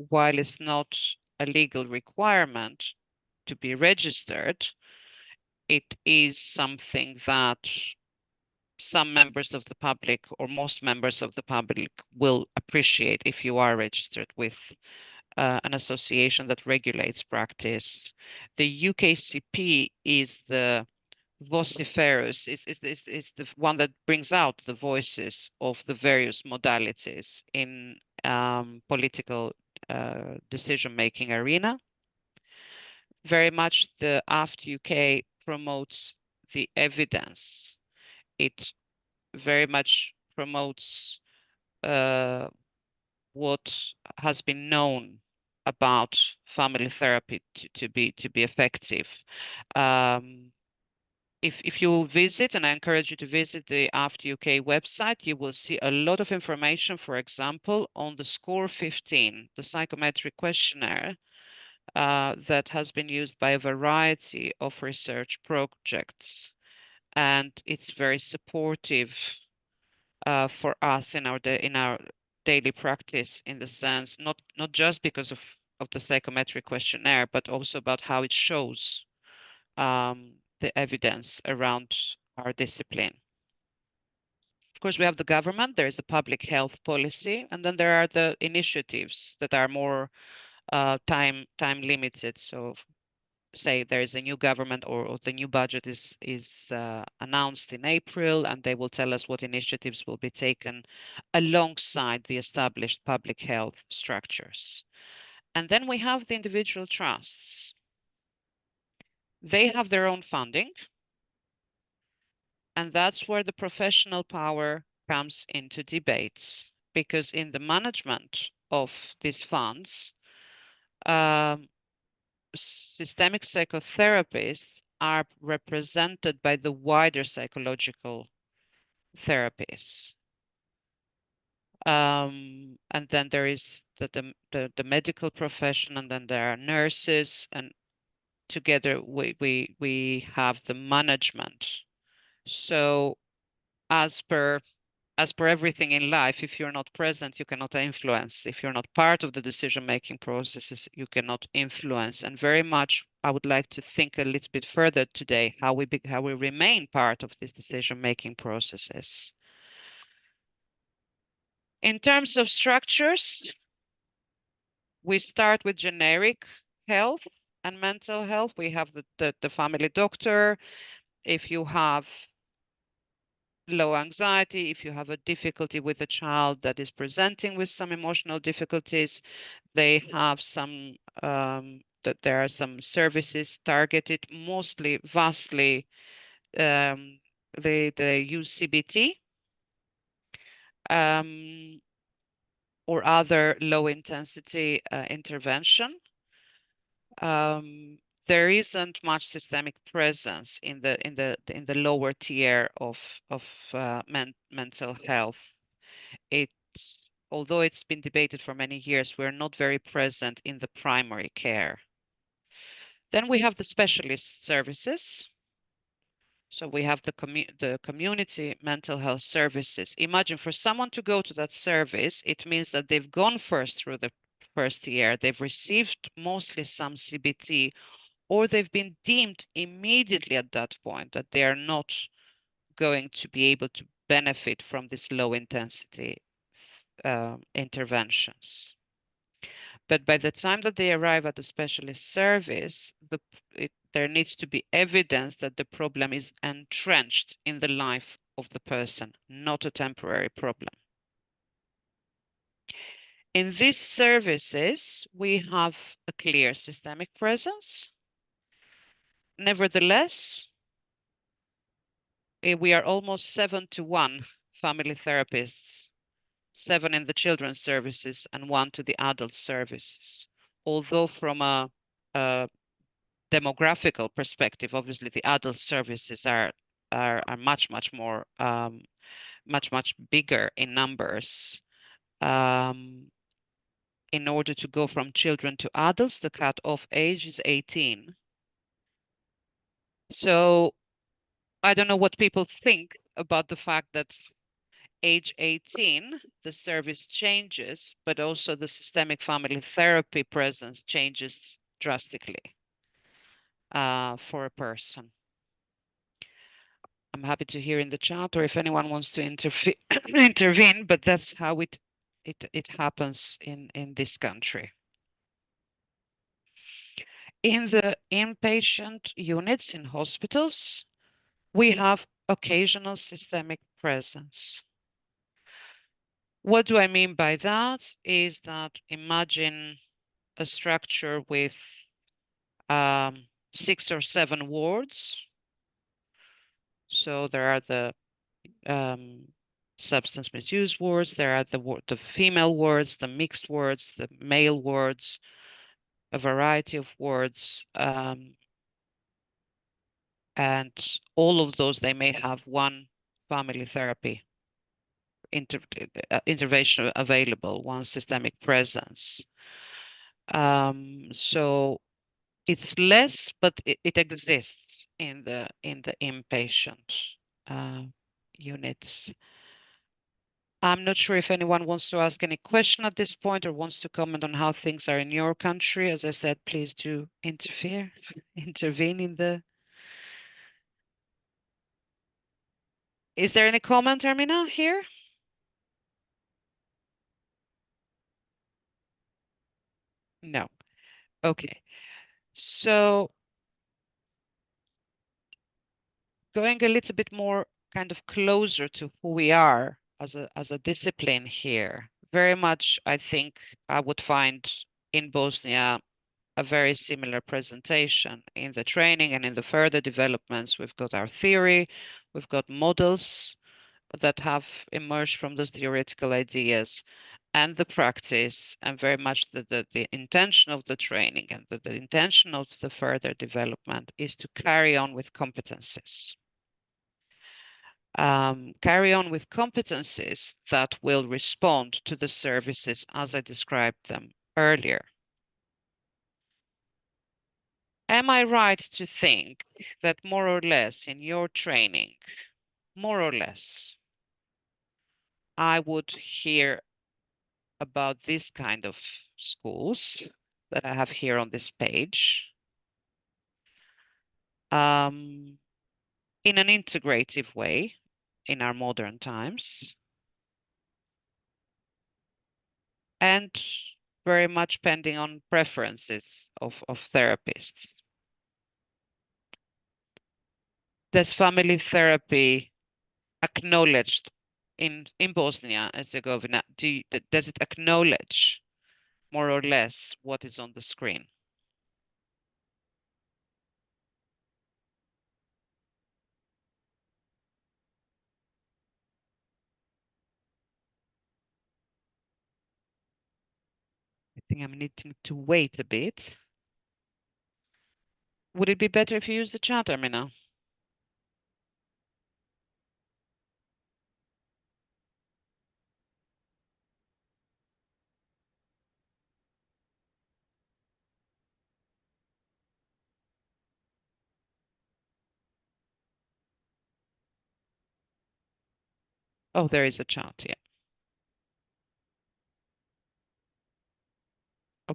while it's not a legal requirement to be registered, it is something that some members of the public, or most members of the public, will appreciate if you are registered with an association that regulates practice. The UKCP is the vociferous, is the one that brings out the voices of the various modalities in political decision-making arena. Very much the AFT UK promotes the evidence. It very much promotes what has been known about family therapy to be effective. If you visit, and I encourage you to visit the AFT UK website, you will see a lot of information, for example, on the Score 15, the psychometric questionnaire that has been used by a variety of research projects. And it's very supportive for us in our daily practice, in the sense, not just because of the psychometric questionnaire, but also about how it shows the evidence around our discipline. Of course, we have the government, there is a public health policy, and then there are the initiatives that are more time limited. So say there is a new government, or the new budget is announced in April, and they will tell us what initiatives will be taken alongside the established public health structures. And then we have the individual trusts. They have their own funding, and that's where the professional power comes into debates, because in the management of these funds, systemic psychotherapists are represented by the wider psychological therapies. And then there is the medical profession, and then there are nurses, and together we have the management. So as per everything in life, if you're not present, you cannot influence. If you're not part of the decision-making processes, you cannot influence. And very much, I would like to think a little bit further today, how we remain part of these decision-making processes. In terms of structures, we start with generic health and mental health. We have the family doctor. If you have low anxiety, if you have a difficulty with a child that is presenting with some emotional difficulties, they have some, that there are some services targeted, vastly, they use CBT or other low intensity intervention. There isn't much systemic presence in the lower tier of mental health. Although it's been debated for many years, we're not very present in the primary care. Then we have the specialist services. So we have the community mental health services. Imagine, for someone to go to that service, it means that they've gone first through the first year, they've received mostly some CBT, or they've been deemed immediately at that point that they are not going to be able to benefit from this low intensity interventions. But by the time that they arrive at the specialist service, there needs to be evidence that the problem is entrenched in the life of the person, not a temporary problem. In these services, we have a clear systemic presence. Nevertheless, we are almost 7-to-1 family therapists, 7 in the children's services and 1 to the adult services. Although from a demographical perspective, obviously the adult services are much more much bigger in numbers. In order to go from children to adults, the cut-off age is 18. So I don't know what people think about the fact that age 18, the service changes, but also the systemic family therapy presence changes drastically for a person. I'm happy to hear in the chat, or if anyone wants to intervene, but that's how it happens in this country. In the inpatient units in hospitals, we have occasional systemic presence. What do I mean by that? Is that imagine a structure with 6 or 7 wards. So there are the substance misuse wards, there are the female wards, the mixed wards, the male wards, a variety of wards, and all of those, they may have one family therapy intervention available, one systemic presence. So it's less, but it exists in the inpatient units. I'm not sure if anyone wants to ask any question at this point or wants to comment on how things are in your country. As I said, please do intervene in the. Is there any comment, Ermina, here? No. Okay. So going a little bit more kind of closer to who we are as a discipline here, very much I think I would find in Bosnia a very similar presentation in the training and in the further developments. We've got our theory, we've got models that have emerged from those theoretical ideas and the practice, and very much the intention of the training and the intention of the further development is to carry on with competencies. Carry on with competencies that will respond to the services as I described them earlier. Am I right to think that more or less in your training, more or less, I would hear about this kind of schools that I have here on this page in an integrative way in our modern times, and very much pending on preferences of therapists. Does family therapy acknowledged in Bosnia and Herzegovina? Does it acknowledge more or less what is on the screen? I think I'm needing to wait a bit. Would it be better if you use the chat, Amina? Oh, there is a chat, yeah. Oh.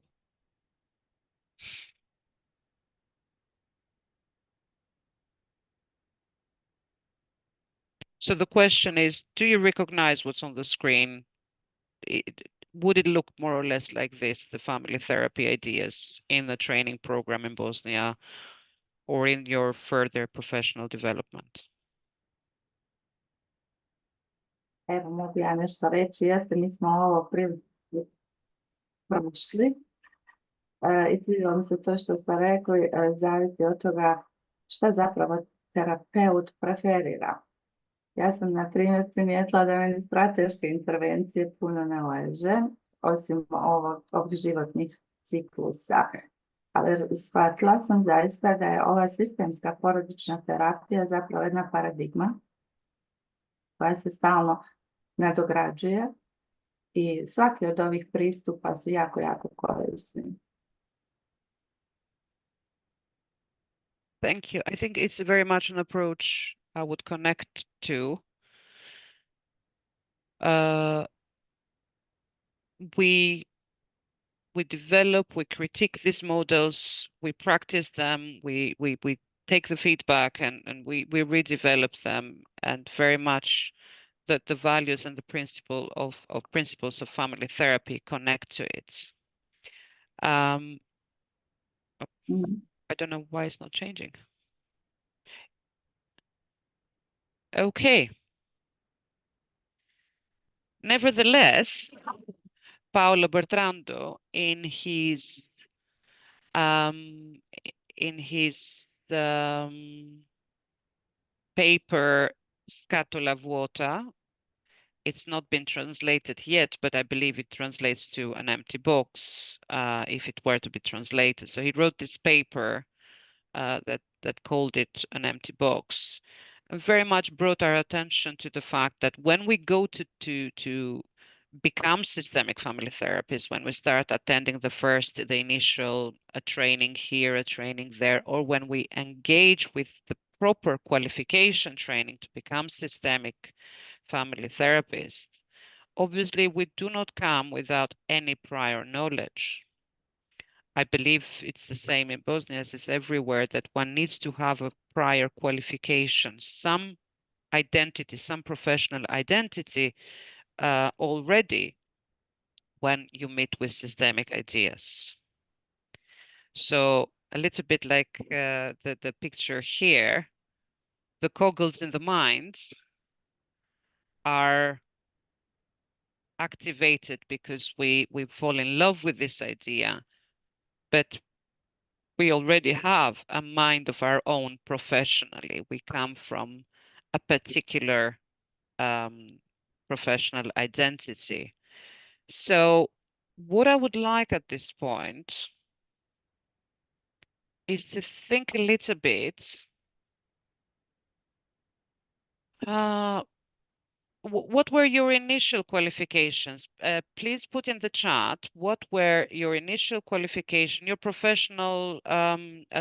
So the question is, do you recognize what's on the screen? Would it look more or less like this, the family therapy ideas in the training program in Bosnia or in your further professional development? Evo, mogu ja nešto reći, jeste, mi smo ovo prošli i ciljilo mi se to što ste rekli, zavisi od toga šta zapravo terapeut preferira. Ja sam, na primjer, primijetila da meni strateške intervencije puno ne leže, osim ovih životnih ciklusa. Ali shvatila sam zaista da je ova sistemska porodična terapija zapravo jedna paradigma koja se stalno nadograđuje i svaki od ovih pristupa su jako, jako korisni. Thank you. I think it's very much an approach I would connect to. Uh, we develop, we critique these models, we practice them, we take the feedback and we redevelop them, and very much that the values and the principles of family therapy connect to it. Um, I don't know why it's not changing. Okay. Nevertheless, Paolo Bertrando, um, in his paper Scatola Vuota, it's not been translated yet, but I believe it translates to an empty box if it were to be translated. So he wrote this paper that called it an empty box, and very much brought our attention to the fact that when we go to become systemic family therapists, when we start attending the initial training here, a training there, or when we engage with the proper qualification training to become systemic family therapists, obviously we do not come without any prior knowledge. I believe it's the same in Bosnia as it's everywhere, that one needs to have a prior qualification, some identity, some professional identity already when you meet with systemic ideas. So a little bit like the picture here, the coggles in the mind are activated because we fall in love with this idea, but we already have a mind of our own professionally. We come from a particular professional identity. So what I would like at this point is to think a little bit what were your initial qualifications? Please put in the chat what were your initial qualification, your professional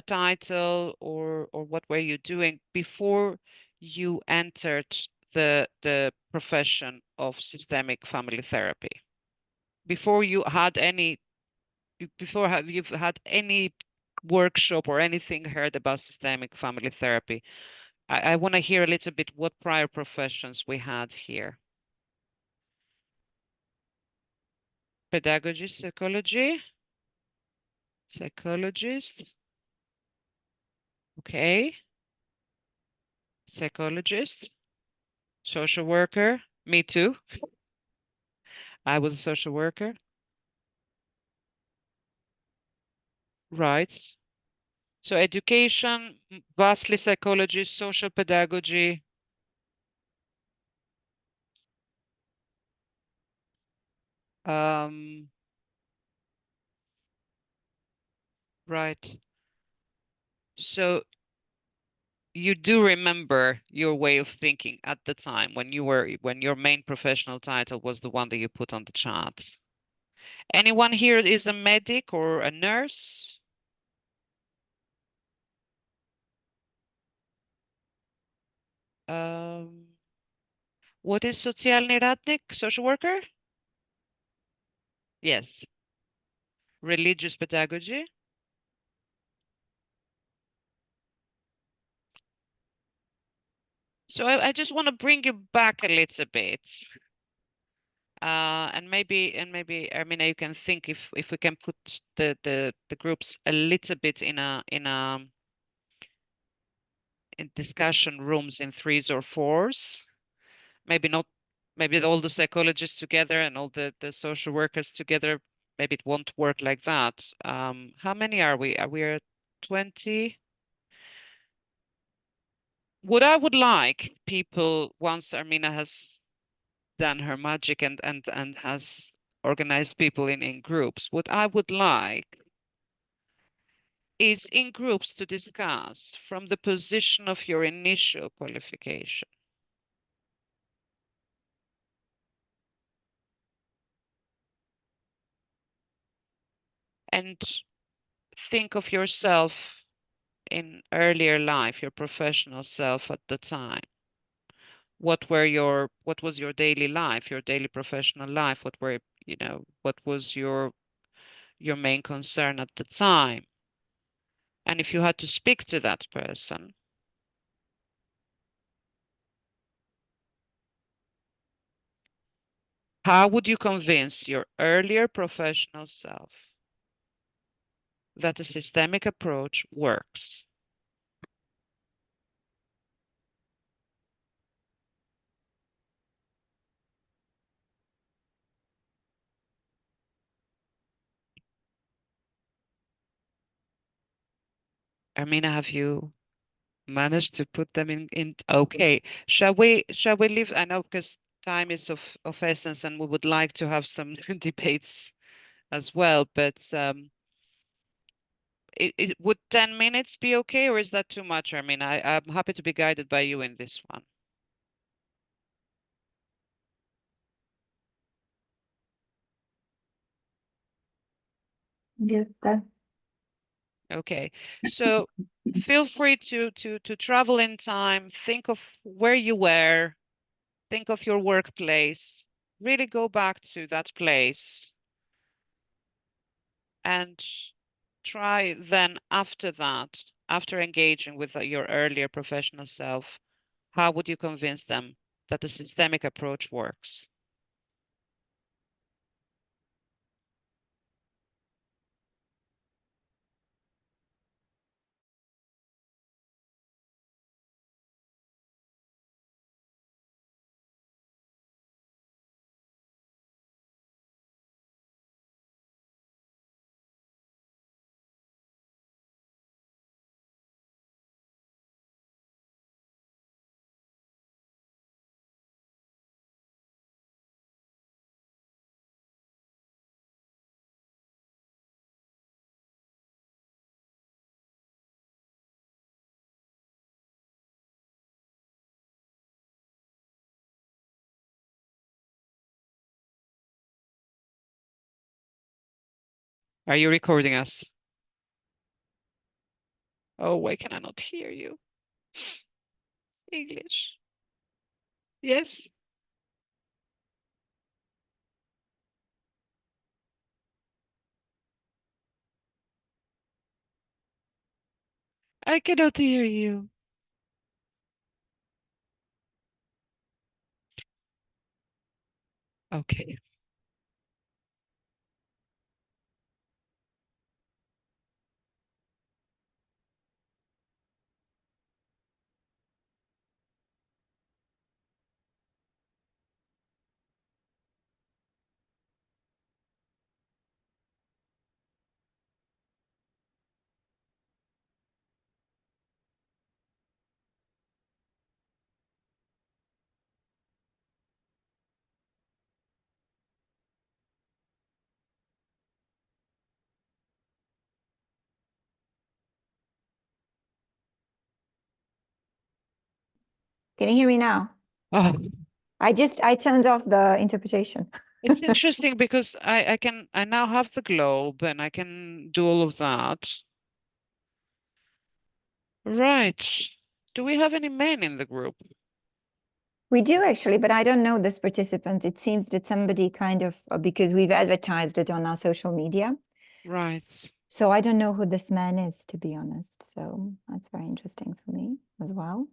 title, or what were you doing before you entered the profession of systemic family therapy? Before you had any, you've had any workshop or anything heard about systemic family therapy? I want to hear a little bit what prior professions we had here. Pedagogy, psychology, psychologist. Okay. Psychologist, social worker. Me too. I was a social worker. Right. So education, vastly psychology, social pedagogy. Um, right. So you do remember your way of thinking at the time when your main professional title was the one that you put on the chart. Anyone here is a medic or a nurse? What is socijalni radnik, social worker? Yes. Religious pedagogy. So I just want to bring you back a little bit. And maybe Ermina, you can think if we can put the groups a little bit in discussion rooms in threes or fours. Maybe not, maybe all the psychologists together and all the social workers together. Maybe it won't work like that. How many are we? Are we at 20? What I would like people, once Armina has done her magic and has organized people in groups, what I would like is in groups to discuss from the position of your initial qualification. And think of yourself in earlier life, your professional self at the time. what was your daily life, your daily professional life? What were, what was your main concern at the time? And if you had to speak to that person, how would you convince your earlier professional self that a systemic approach works? Ermina, have you managed to put them in? Okay. Shall we leave? I know, because time is of essence and we would like to have some debates as well, but would 10 minutes be okay, or is that too much? I mean, I'm happy to be guided by you in this one. Yes, that. Okay, so feel free to travel in time, think of where you were, think of your workplace, really go back to that place and try then after that, after engaging with your earlier professional self, how would you convince them that the systemic approach works? Are you recording us? Oh, why can I not hear you? English. Yes. I cannot hear you. Okay. Can you hear me now? Oh, I turned off the interpretation. it's interesting because I now have the globe and I can do all of that. Right. Do we have any men in the group? We do actually, but I don't know this participant. It seems that somebody kind of, because we've advertised it on our social media. Right. So I don't know who this man is, to be honest. So that's very interesting for me as well.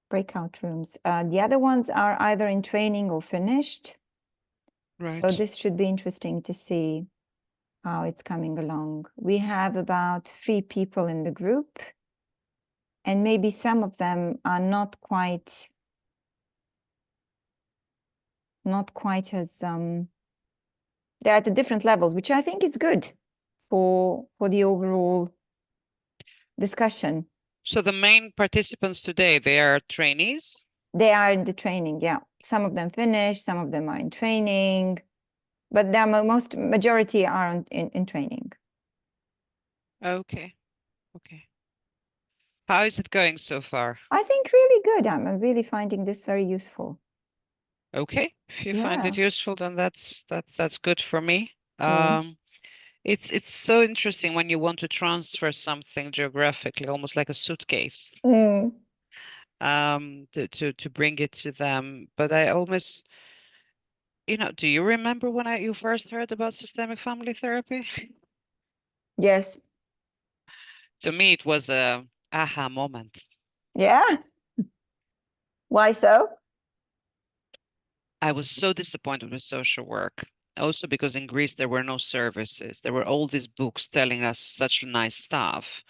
Breakout rooms. The other ones are either in training or finished. Right. So this should be interesting to see how it's coming along. We have about 3 people in the group, and maybe some of them are not quite as they're at the different levels, which I think is good for the overall discussion. So the main participants today, they are trainees? They are in the training, yeah. Some of them finished, some of them are in training, but the majority are in training. Okay. Okay. How is it going so far? I think really good. I'm really finding this very useful. Okay. If you find it useful, then that's good for me. It's so interesting when you want to transfer something geographically, almost like a suitcase. to bring it to them. But I almost, do you remember when you first heard about systemic family therapy? Yes. To me, it was a aha moment. Yeah. Why so? I was so disappointed with social work. Also because in Greece there were no services. There were all these books telling us such nice stuff,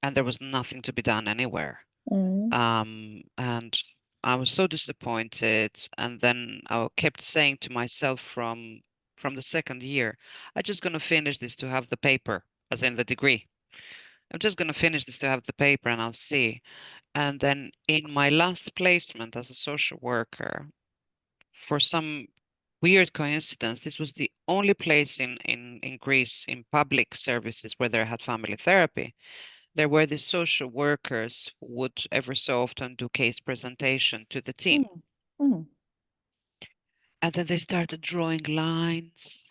and there was nothing to be done anywhere. Mm. And I was so disappointed. And then I kept saying to myself from the second year, I'm just gonna finish this to have the paper, as in the degree. I'm just gonna finish this to have the paper and I'll see. And then in my last placement as a social worker, for some weird coincidence, this was the only place in Greece in public services where they had family therapy. There were the social workers who would ever so often do case presentation to the team. Mm. And then they started drawing lines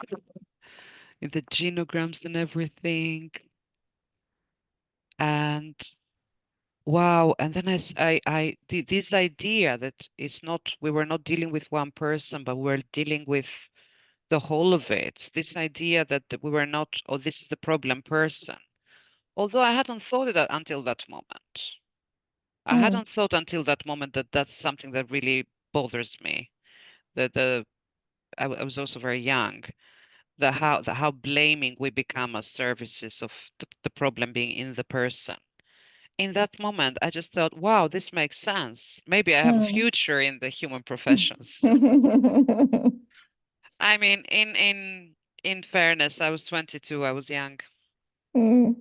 in the genograms and everything. And wow, and then this idea that we were not dealing with one person, but we were dealing with the whole of it. This idea that we were not, oh, this is the problem person. Although I hadn't thought of that until that moment. I hadn't thought until that moment that that's something that really bothers me. I was also very young. How blaming we become as services of the problem being in the person. In that moment, I just thought, wow, this makes sense. Maybe I have a future in the human professions. I mean, in fairness, I was 22. I was young. I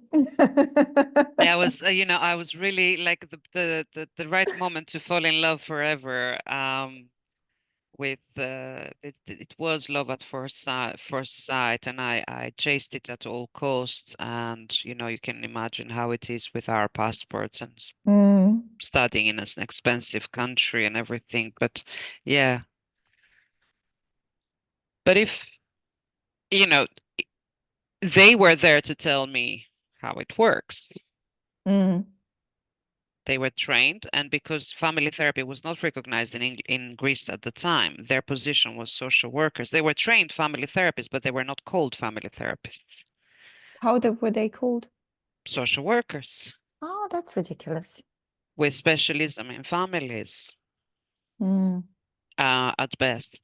was, I was really like the right moment to fall in love forever. With it was love at first sight, and I chased it at all costs. And you can imagine how it is with our passports and studying in an expensive country and everything. But yeah, but if you know, they were there to tell me how it works. They were trained, and because family therapy was not recognized in Greece at the time, their position was social workers. They were trained family therapists, but they were not called family therapists. How were they called? Social workers. Oh, that's ridiculous. With specialism in families, at best.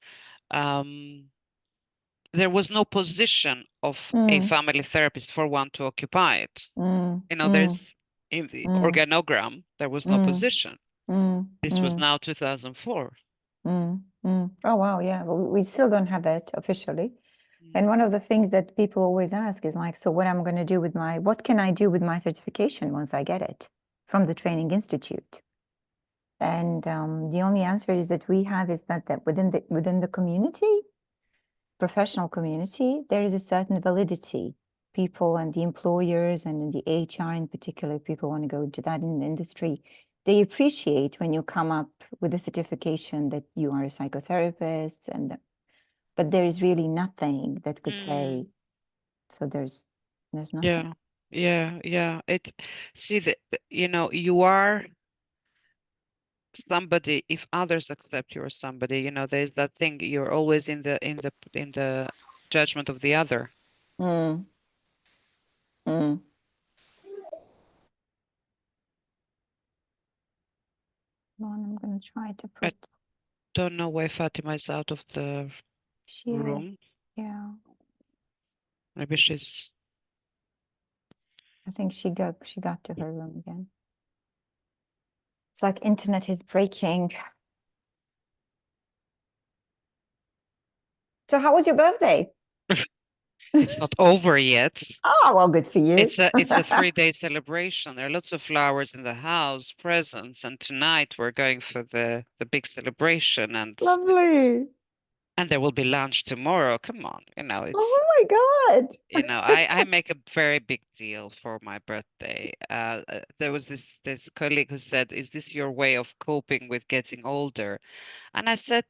There was no position of a family therapist for one to occupy it. There's in the organogram, there was no position. This was now 2004. Oh, wow. Yeah. Well, we still don't have it officially. And one of the things that people always ask is like, so what can I do with my certification once I get it from the training institute? And the only answer is that we have is that within the community, professional community, there is a certain validity. People and the employers and the HR in particular, people want to go into that in the industry. They appreciate when you come up with a certification that you are a psychotherapist, but there is really nothing that could say. So there's nothing. Yeah. You are somebody if others accept you are somebody. There's that thing. You're always in the judgment of the other. I'm going to try to I put. don't know why Fatima is out of the room. Yeah. Maybe she's. I think she got to her room again. It's like internet is breaking. So how was your birthday? It's not over yet. Oh, well, good for you. It's a 3-day celebration. There are lots of flowers in the house, presents, and tonight we're going for the big celebration and lovely. And there will be lunch tomorrow. Come on, it's. Oh my God. I make a very big deal for my birthday. There was this colleague who said, "Is this your way of coping with getting older?" And I said,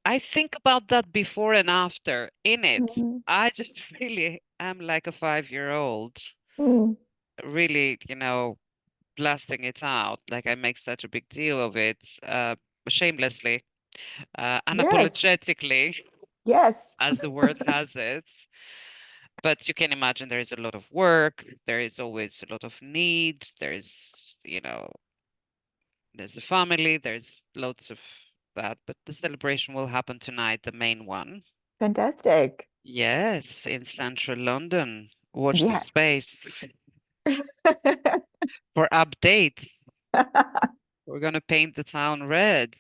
I think about that before and after. In it, I just really am like a 5-year-old. Really, blasting it out. Like I make such a big deal of it, shamelessly, unapologetically, Yes. as the word has it. But you can imagine there is a lot of work. There is always a lot of need. There's, there's the family. There's lots of that. But the celebration will happen tonight, the main one. Fantastic. Yes, in central London. Watch the Yeah. space for updates. We're gonna paint the town red.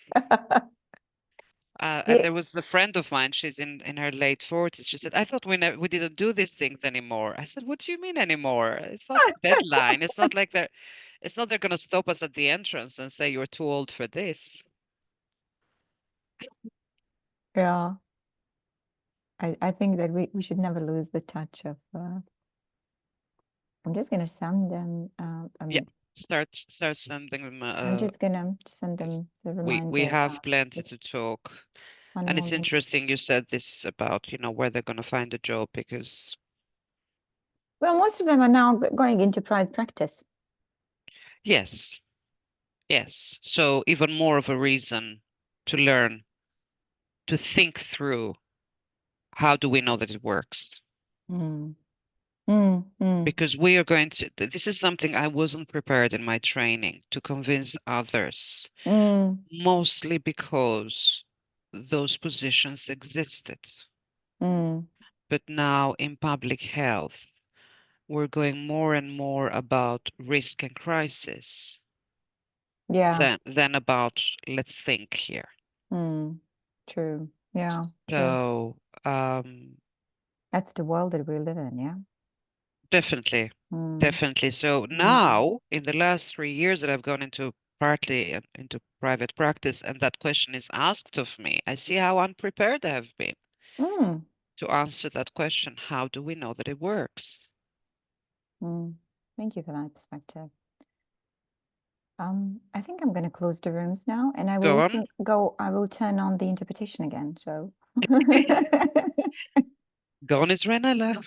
And there was a friend of mine, she's in her late 40s. She said, I thought we didn't do these things anymore. I said, what do you mean anymore? It's not deadline. It's not like they're gonna stop us at the entrance and say you're too old for this. Yeah. I think that we should never lose the touch of I'm just gonna send them Yeah, start sending them. I'm just gonna send them the reminder. We have plenty to talk. And it's interesting you said this about, where they're gonna find a job, because well, most of them are now going into private practice. yes. Yes. So even more of a reason to learn, to think through, how do we know that it works? Because we are going to, this is something I wasn't prepared in my training to convince others, mostly because those positions existed. But now in public health, we're going more and more about risk and crisis. Yeah. Than about let's think here. True. Yeah. So that's the world that we live in, yeah. Definitely. Definitely. So now, in the last 3 years that I've gone partly into private practice, and that question is asked of me, I see how unprepared I have been to answer that question. How do we know that it works? Thank you for that perspective. I think I'm going to close the rooms now, and I will I will turn on the interpretation again. So gone is Rainela.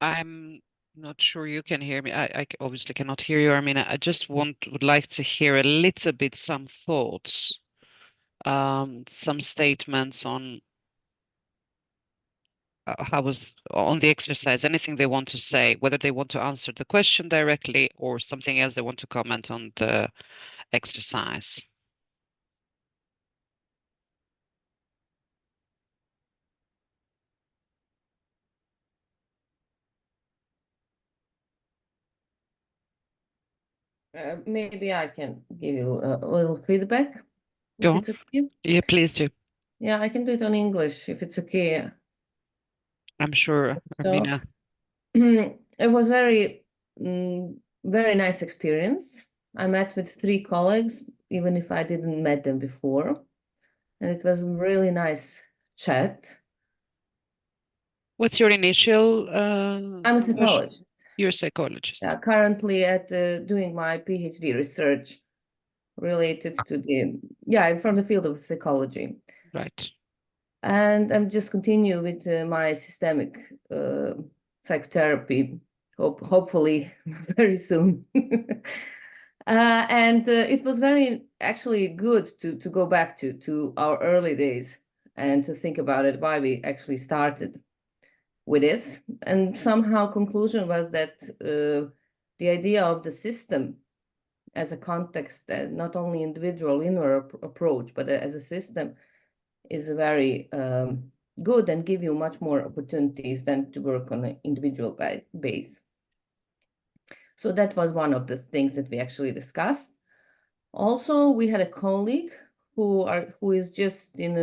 I'm not sure you can hear me. I obviously cannot hear you. I mean, I just would like to hear a little bit, some thoughts, some statements on how was on the exercise, anything they want to say, whether they want to answer the question directly or something else they want to comment on the exercise. Maybe I can give you a little feedback. Go if it's okay. Yeah, please do. Yeah, I can do it on English if it's okay. I'm sure, So, Armina. it was very nice experience. I met with 3 colleagues, even if I didn't met them before. And it was a really nice chat. What's your initial I'm a psychologist. You're a psychologist. Currently at doing my PhD research related to from the field of psychology. Right. And I'm just continue with my systemic psychotherapy, hopefully very soon. And it was very actually good to go back to our early days and to think about it, why we actually started with this. And somehow conclusion was that the idea of the system as a context, that not only individual inner approach, but as a system, is very good and give you much more opportunities than to work on an individual base. So that was one of the things that we actually discussed. Also, we had a colleague who is just in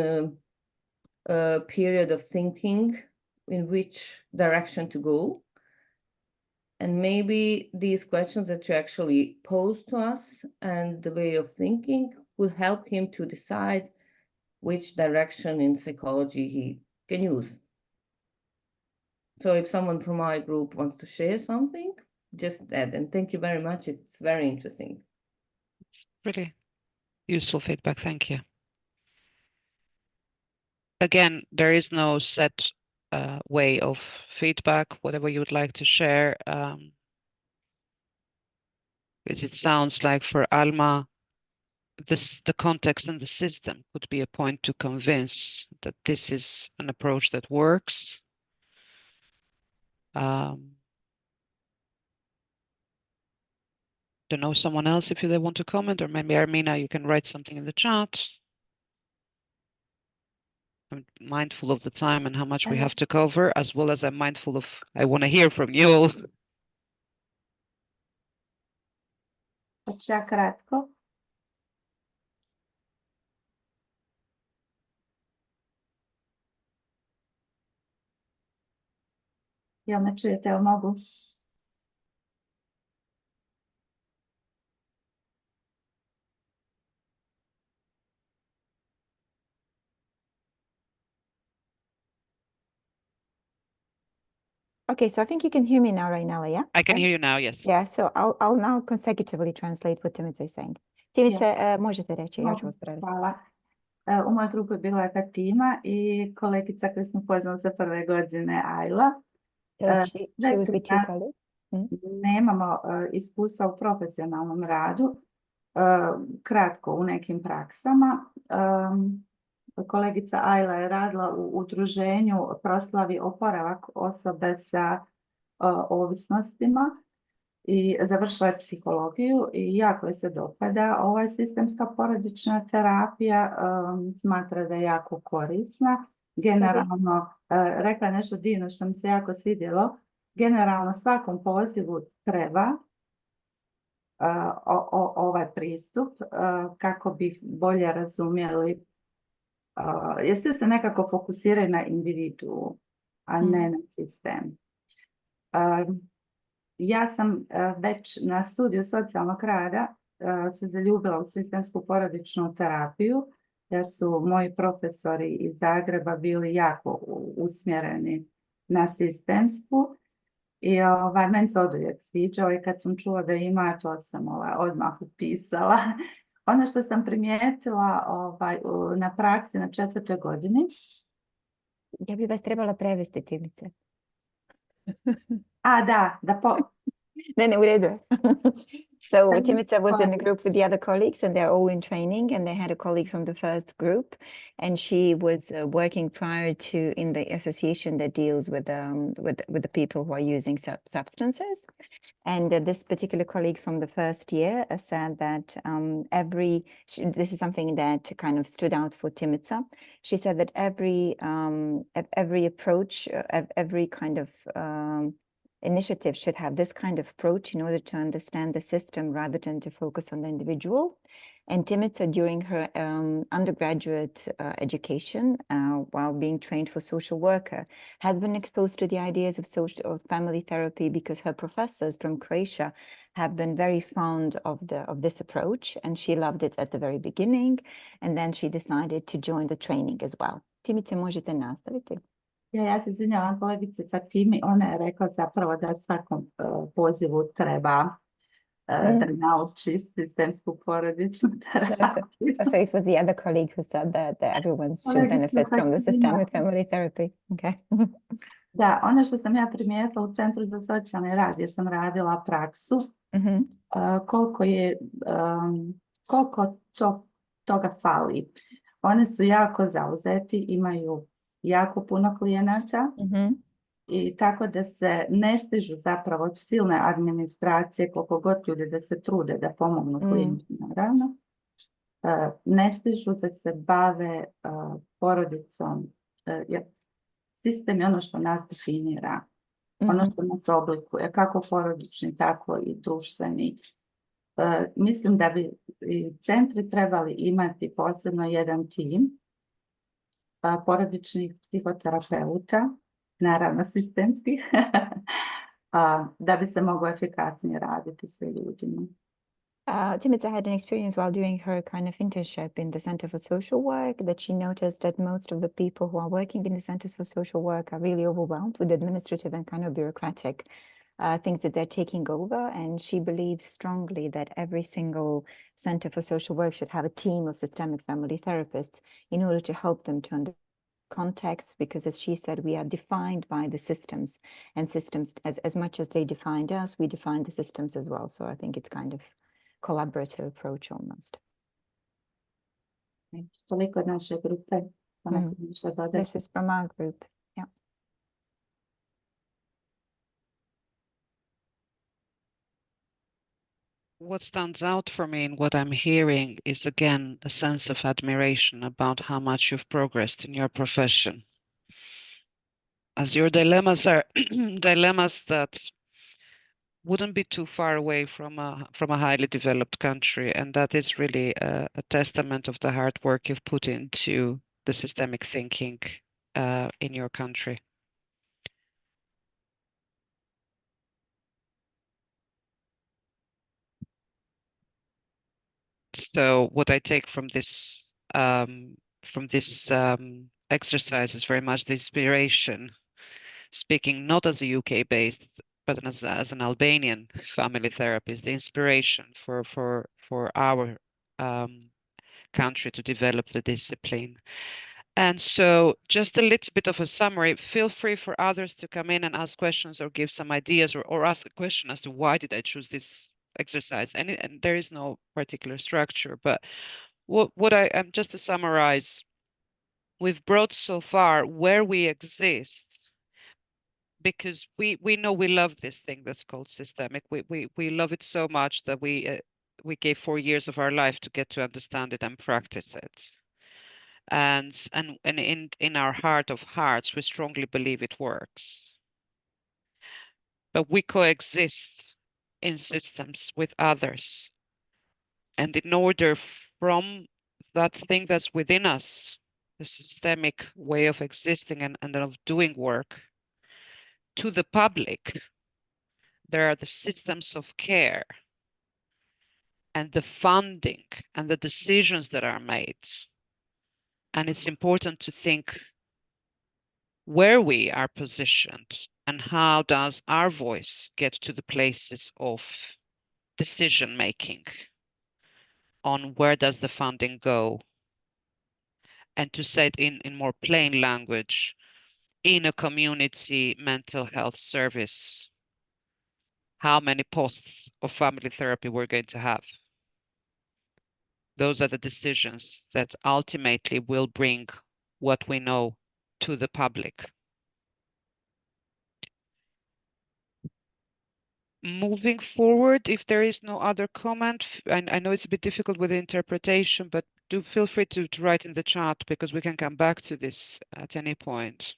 a period of thinking in which direction to go. And maybe these questions that you actually posed to us and the way of thinking would help him to decide which direction in psychology he can use. So if someone from my group wants to share something, just add. And thank you very much. It's very interesting. Really useful feedback. Thank you. Again, there is no set way of feedback, whatever you would like to share. Because it sounds like for Alma, the context and the system could be a point to convince that this is an approach that works. Don't know someone else if they want to comment, or maybe Armina, you can write something in the chat. I'm mindful of the time and how much we have to cover, as well as I'm mindful of, I want to hear from you all. Ja kratko. Jel me čujete, jel mogu? Okay, so I think you can hear me now, Rainela, yeah? I can hear you now, yes. Yeah, so I'll now consecutively translate what Timica is saying. Timica, možete reći, ja ću vas prevesti. Hvala. U mojoj grupi je bila Fatima i kolegica koju smo poznali za prve godine, Ajla. She was with two colleagues. Nemamo iskustva u profesionalnom radu, kratko u nekim praksama. Kolegica Ajla je radila u udruženju Proslavi oporavak osobe sa ovisnostima i završila je psihologiju i jako je se dopada. Ova sistemska porodična terapija smatra da je jako korisna. Generalno, rekla je nešto divno što mi se jako svidjelo, generalno svakom pozivu treba ovaj pristup kako bi bolje razumjeli, jer se nekako fokusiraju na individu, a ne na sistem. Ja sam već na studiju socijalnog rada se zaljubila u sistemsku porodičnu terapiju, jer su moji profesori iz Zagreba bili jako usmjereni na sistemsku. I meni se oduvijek sviđalo i kad sam čula da ima, to sam odmah upisala. Ono što sam primijetila na praksi na 4. godini. Ja bi vas trebala prevesti, Timice. Ne, u redu. So Timica was in a group with the other colleagues, and they're all in training, and they had a colleague from the first group, and she was working prior to in the association that deals with the people who are using substances. And this particular colleague from the first year said that this is something that kind of stood out for Timica. She said that every approach, every kind of initiative should have this kind of approach in order to understand the system rather than to focus on the individual. And Timica, during her undergraduate education, while being trained for social worker, has been exposed to the ideas of family therapy because her professors from Croatia have been very fond of this approach, and she loved it at the very beginning, and then she decided to join the training as well. Timice, možete nastaviti? Ja se izvinjavam kolegici Fatimi, ona je rekla zapravo da svakom pozivu treba da nauči sistemsku porodičnu terapiju. So it was the other colleague who said that everyone should benefit from the systemic family therapy. Okay. Da, ono što sam ja primijetila u Centru za socijalni rad, jer sam radila praksu, koliko toga fali. One su jako zauzeti, imaju jako puno klijenata i tako da se ne stižu zapravo od silne administracije, koliko god ljudi da se trude da pomognu klijentima, naravno. Ne stižu da se bave porodicom. Sistem je ono što nas definira, ono što nas oblikuje, kako porodični, tako i društveni. Mislim da bi centri trebali imati posebno jedan tim porodičnih psihoterapeuta, naravno sistemskih, da bi se moglo efikasnije raditi sa ljudima. Timica had an experience while doing her kind of internship in the Center for Social Work that she noticed that most of the people who are working in the Centers for Social Work are really overwhelmed with administrative and kind of bureaucratic things that they're taking over. And she believes strongly that every single Center for Social Work should have a team of systemic family therapists in order to help them to understand context, because as she said, we are defined by the systems, and systems, as much as they defined us, we define the systems as well. So I think it's kind of collaborative approach almost. Toliko od naše grupe. This is from our group. Yeah. What stands out for me in what I'm hearing is, again, a sense of admiration about how much you've progressed in your profession. As your dilemmas are dilemmas that wouldn't be too far away from a highly developed country, and that is really a testament of the hard work you've put into the systemic thinking in your country. So what I take from this exercise is very much the inspiration, speaking not as a UK-based, but as an Albanian family therapist, the inspiration for our country to develop the discipline. And so just a little bit of a summary. Feel free for others to come in and ask questions or give some ideas, or ask a question as to why did I choose this exercise. And there is no particular structure, but what I am, just to summarize, we've brought so far where we exist, because we know we love this thing that's called systemic. We love it so much that we gave 4 years of our life to get to understand it and practice it. And in our heart of hearts, we strongly believe it works. But we coexist in systems with others. And in order from that thing that's within us, the systemic way of existing and of doing work, to the public, there are the systems of care and the funding and the decisions that are made. And it's important to think where we are positioned and how does our voice get to the places of decision making on where does the funding go. And to say it in more plain language, in a community mental health service, how many posts of family therapy we're going to have. Those are the decisions that ultimately will bring what we know to the public. Moving forward, if there is no other comment, I know it's a bit difficult with the interpretation, but do feel free to write in the chat, because we can come back to this at any point.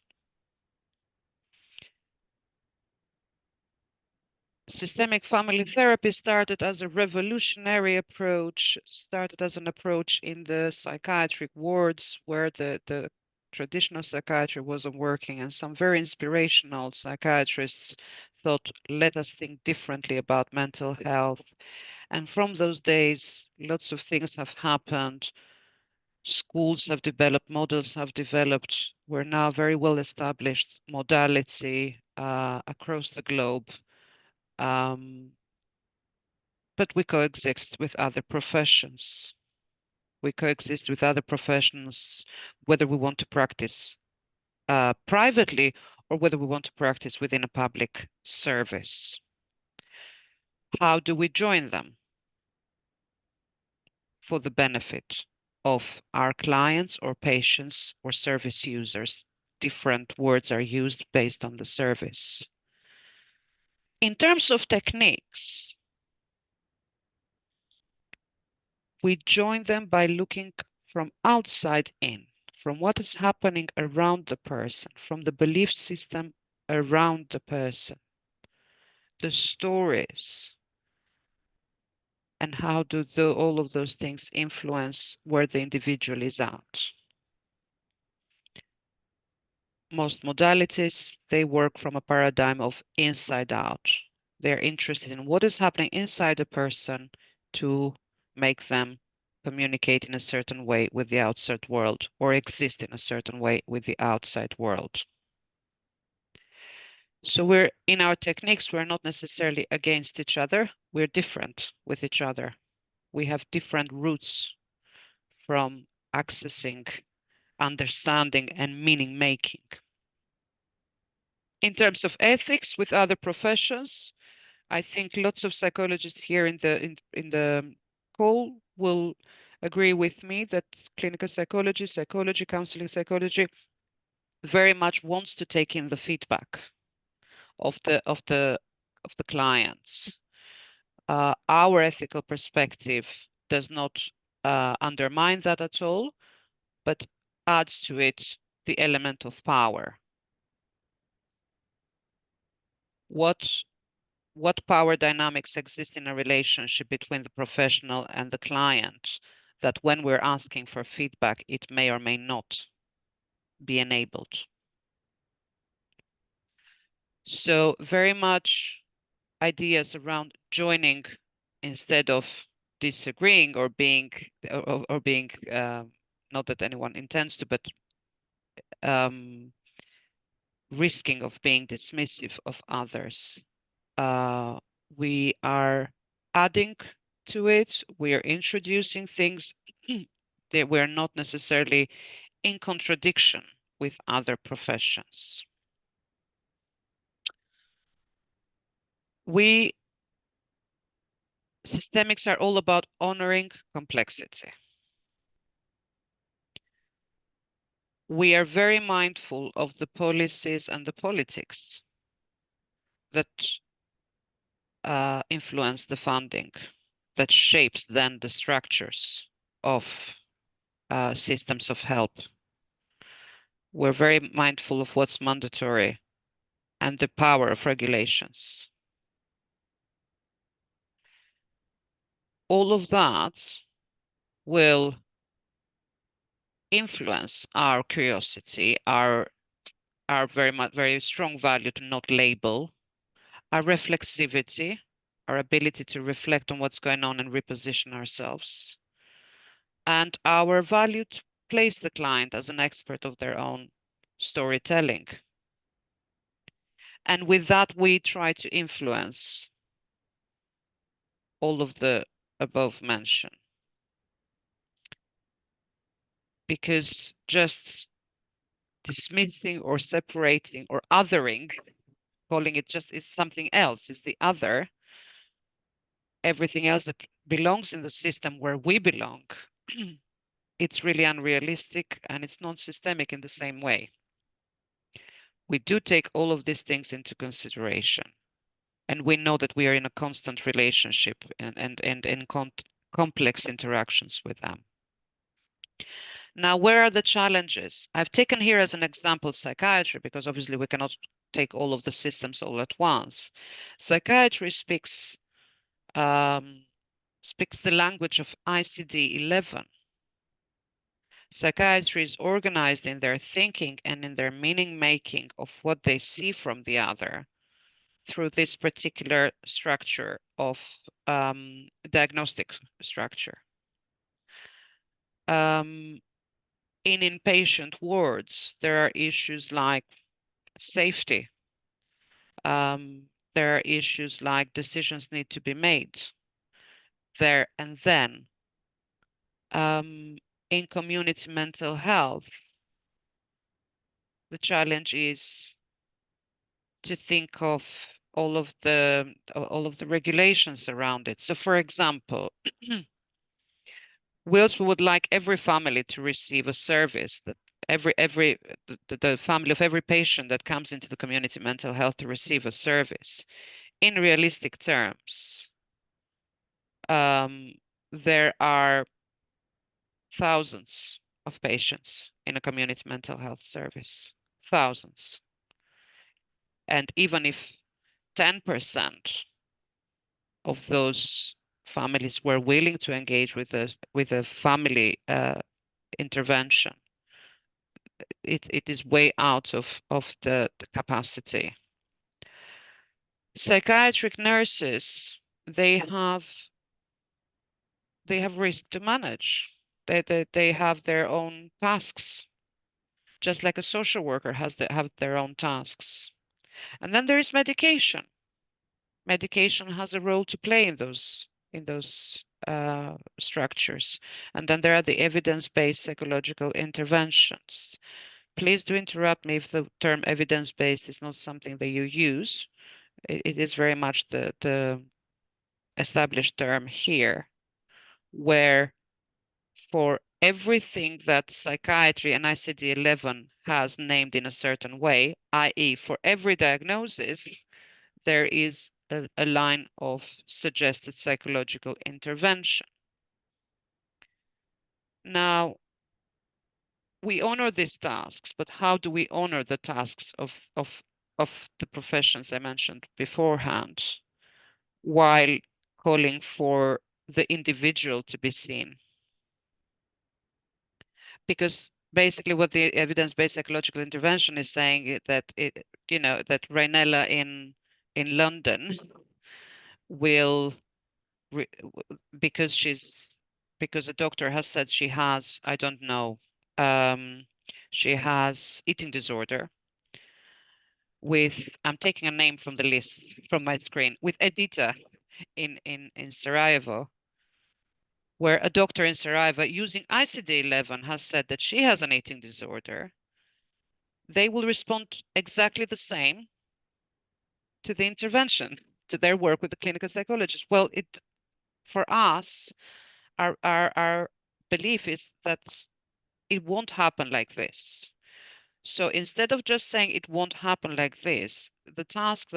Systemic family therapy started as a revolutionary approach, started as an approach in the psychiatric wards where the traditional psychiatry wasn't working, and some very inspirational psychiatrists thought, let us think differently about mental health. And from those days, lots of things have happened. Schools have developed, models have developed. We're now very well established modality across the globe. but we coexist with other professions. We coexist with other professions, whether we want to practice privately or whether we want to practice within a public service. How do we join them? For the benefit of our clients or patients or service users. Different words are used based on the service. In terms of techniques, we join them by looking from outside in, from what is happening around the person, from the belief system around the person, the stories, and how do all of those things influence where the individual is at. Most modalities, they work from a paradigm of inside out. They're interested in what is happening inside a person to make them communicate in a certain way with the outside world or exist in a certain way with the outside world. So we're in our techniques, we're not necessarily against each other. We're different with each other. We have different routes from accessing, understanding, and meaning making. In terms of ethics with other professions, I think lots of psychologists here in the call will agree with me that clinical psychology, counseling psychology, very much wants to take in the feedback of the clients. Our ethical perspective does not undermine that at all, but adds to it the element of power. What power dynamics exist in a relationship between the professional and the client that when we're asking for feedback, it may or may not be enabled. So very much ideas around joining instead of disagreeing or being not that anyone intends to, but risking of being dismissive of others. We are adding to it. We are introducing things that we're not necessarily in contradiction with other professions. Systemics are all about honoring complexity. We are very mindful of the policies and the politics that influence the funding, that shapes then the structures of systems of help. We're very mindful of what's mandatory and the power of regulations. All of that will influence our curiosity, our very strong value to not label, our reflexivity, our ability to reflect on what's going on and reposition ourselves, and our value to place the client as an expert of their own storytelling. And with that, we try to influence all of the above mentioned. Because just dismissing or separating or othering, calling it just is something else, is the other, everything else that belongs in the system where we belong, it's really unrealistic and it's non-systemic in the same way. We do take all of these things into consideration. And we know that we are in a constant relationship and complex interactions with them. Now, where are the challenges? I've taken here as an example psychiatry, because obviously we cannot take all of the systems all at once. Psychiatry speaks the language of ICD-11. Psychiatry is organized in their thinking and in their meaning making of what they see from the other through this particular structure of diagnostic structure. In inpatient wards, there are issues like safety. There are issues like decisions need to be made. there and then. In community mental health, the challenge is to think of all of the regulations around it. So, for example, whilst we would like every family to receive a service, that the family of every patient that comes into the community mental health to receive a service, in realistic terms, there are thousands of patients in a community mental health service, thousands. And even if 10% of those families were willing to engage with a family intervention, it is way out of the capacity. Psychiatric nurses, they have risk to manage. They have their own tasks, just like a social worker have their own tasks. And then there is medication. Medication has a role to play in those structures. And then there are the evidence-based psychological interventions. Please do interrupt me if the term evidence-based is not something that you use. It is very much the established term here, where for everything that psychiatry and ICD-11 has named in a certain way, i.e. for every diagnosis, there is a line of suggested psychological intervention. Now, we honor these tasks, but how do we honor the tasks of the professions I mentioned beforehand, while calling for the individual to be seen? Because basically what the evidence-based psychological intervention is saying is that that Rainela in London will, because a doctor has said she has, I don't know, she has eating disorder with, I'm taking a name from the list from my screen, with Edita in Sarajevo, where a doctor in Sarajevo using ICD-11 has said that she has an eating disorder, they will respond exactly the same to the intervention, to their work with the clinical psychologist. Well, for us, our belief is that it won't happen like this. So instead of just saying it won't happen like this, the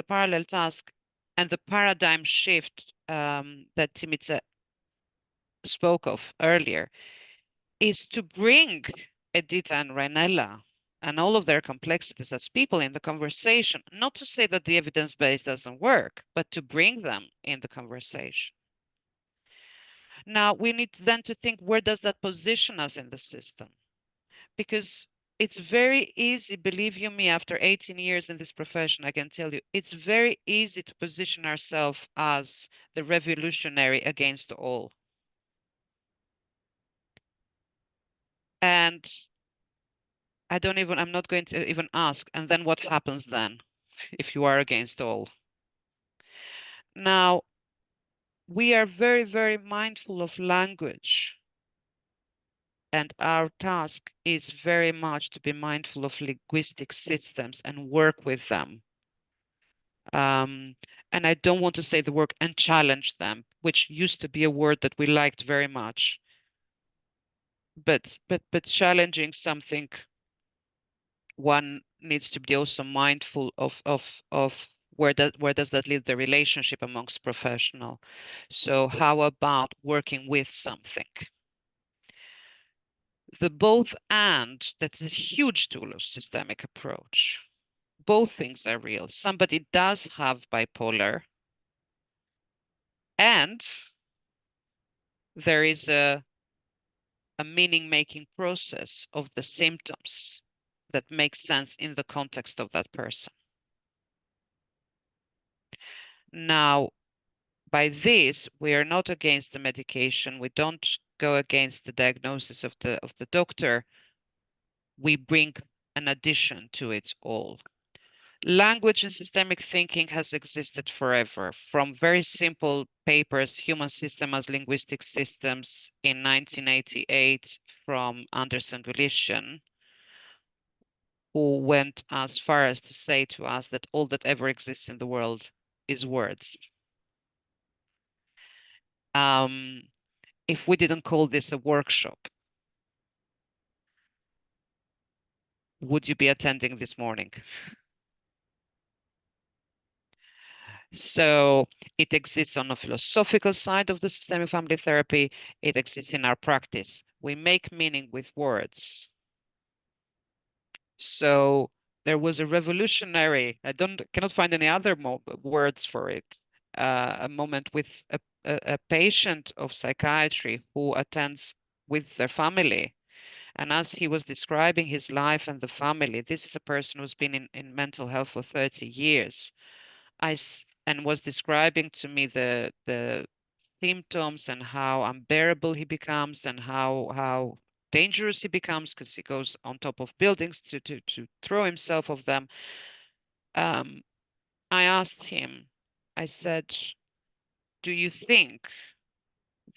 parallel task, and the paradigm shift that Timica spoke of earlier is to bring Edita and Rainela and all of their complexities as people in the conversation, not to say that the evidence-based doesn't work, but to bring them in the conversation. Now, we need then to think, where does that position us in the system? Because it's very easy, believe you me, after 18 years in this profession, I can tell you, it's very easy to position ourselves as the revolutionary against all. And I'm not going to even ask, and then what happens then if you are against all? Now, we are very, very mindful of language. And our task is very much to be mindful of linguistic systems and work with them. And I don't want to say the word and challenge them, which used to be a word that we liked very much. But challenging something, one needs to be also mindful of where does that leave the relationship amongst professional. So how about working with something? The both and, that's a huge tool of systemic approach. Both things are real. Somebody does have bipolar, and there is a meaning-making process of the symptoms that makes sense in the context of that person. Now, by this, we are not against the medication. We don't go against the diagnosis of the doctor. We bring an addition to it all. Language and systemic thinking has existed forever, from very simple papers, Human System as Linguistic Systems in 1988 from Anderson Gulishan, who went as far as to say to us that all that ever exists in the world is words. If we didn't call this a workshop, would you be attending this morning? So it exists on a philosophical side of the systemic family therapy. It exists in our practice. We make meaning with words. So there was a revolutionary, cannot find any other words for it, a moment with a patient of psychiatry who attends with their family. And as he was describing his life and the family, this is a person who's been in mental health for 30 years. And was describing to me the symptoms and how unbearable he becomes and how dangerous he becomes because he goes on top of buildings to throw himself off them. I asked him, I said, do you think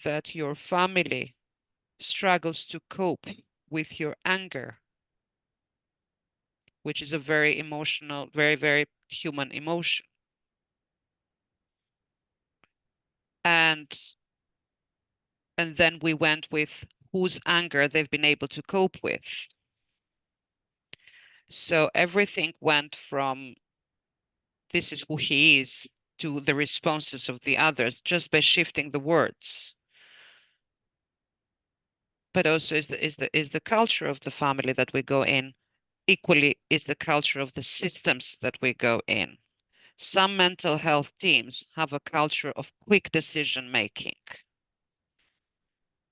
that your family struggles to cope with your anger, which is a very emotional, very, very human emotion? And then we went with whose anger they've been able to cope with. So everything went from this is who he is to the responses of the others just by shifting the words. But also is the culture of the family that we go in, equally is the culture of the systems that we go in. Some mental health teams have a culture of quick decision making.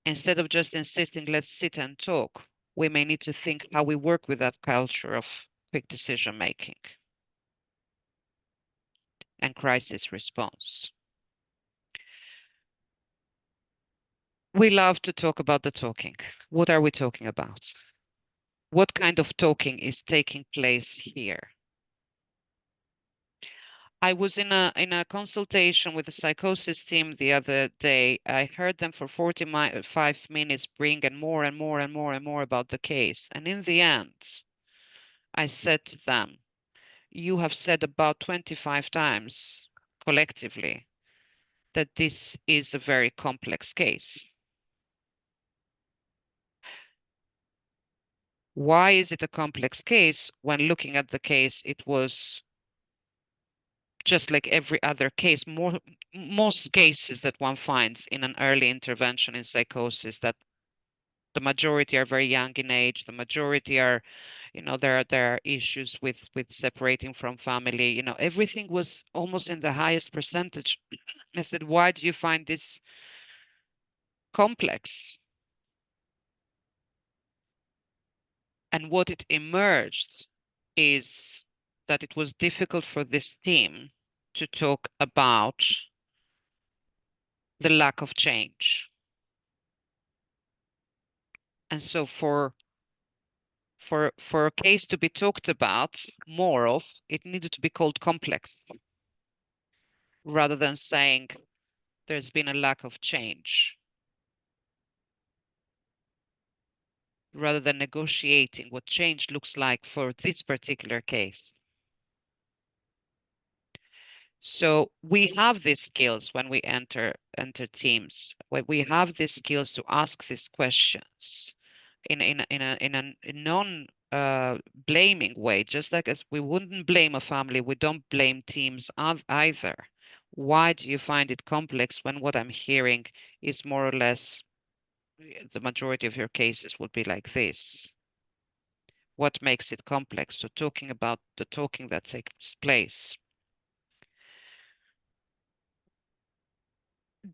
Instead of just insisting, let's sit and talk, we may need to think how we work with that culture of quick decision making and crisis response. We love to talk about the talking. What are we talking about? What kind of talking is taking place here? I was in a consultation with the psychosis team the other day. I heard them for 45 minutes bring and more and more and more and more about the case. And in the end, I said to them, you have said about 25 times collectively that this is a very complex case. Why is it a complex case? When looking at the case, it was just like every other case, most cases that one finds in an early intervention in psychosis, that the majority are very young in age, the majority are, there are issues with separating from family, everything was almost in the highest percentage. I said, why do you find this complex? And what it emerged is that it was difficult for this team to talk about the lack of change. And so for a case to be talked about more of, it needed to be called complex, rather than saying there's been a lack of change, rather than negotiating what change looks like for this particular case. So we have these skills when we enter teams. We have these skills to ask these questions in a non blaming way. Just like as we wouldn't blame a family, we don't blame teams either. Why do you find it complex when what I'm hearing is more or less the majority of your cases would be like this? What makes it complex? So talking about the talking that takes place.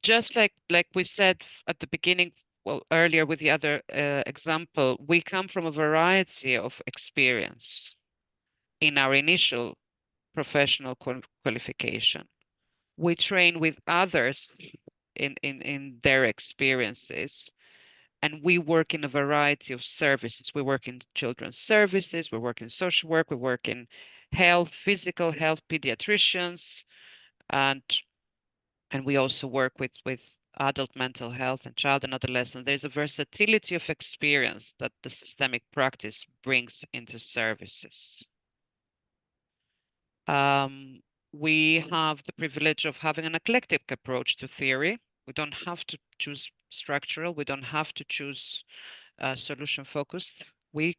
Just like we said at the beginning, well, earlier with the other example, we come from a variety of experience in our initial professional qualification. We train with others in their experiences, and we work in a variety of services. We work in children's services, we work in social work, we work in health, physical health pediatricians, and we also work with adult mental health and child and adolescent. There's a versatility of experience that the systemic practice brings into services. We have the privilege of having an eclectic approach to theory. We don't have to choose structural. We don't have to choose solution focused. We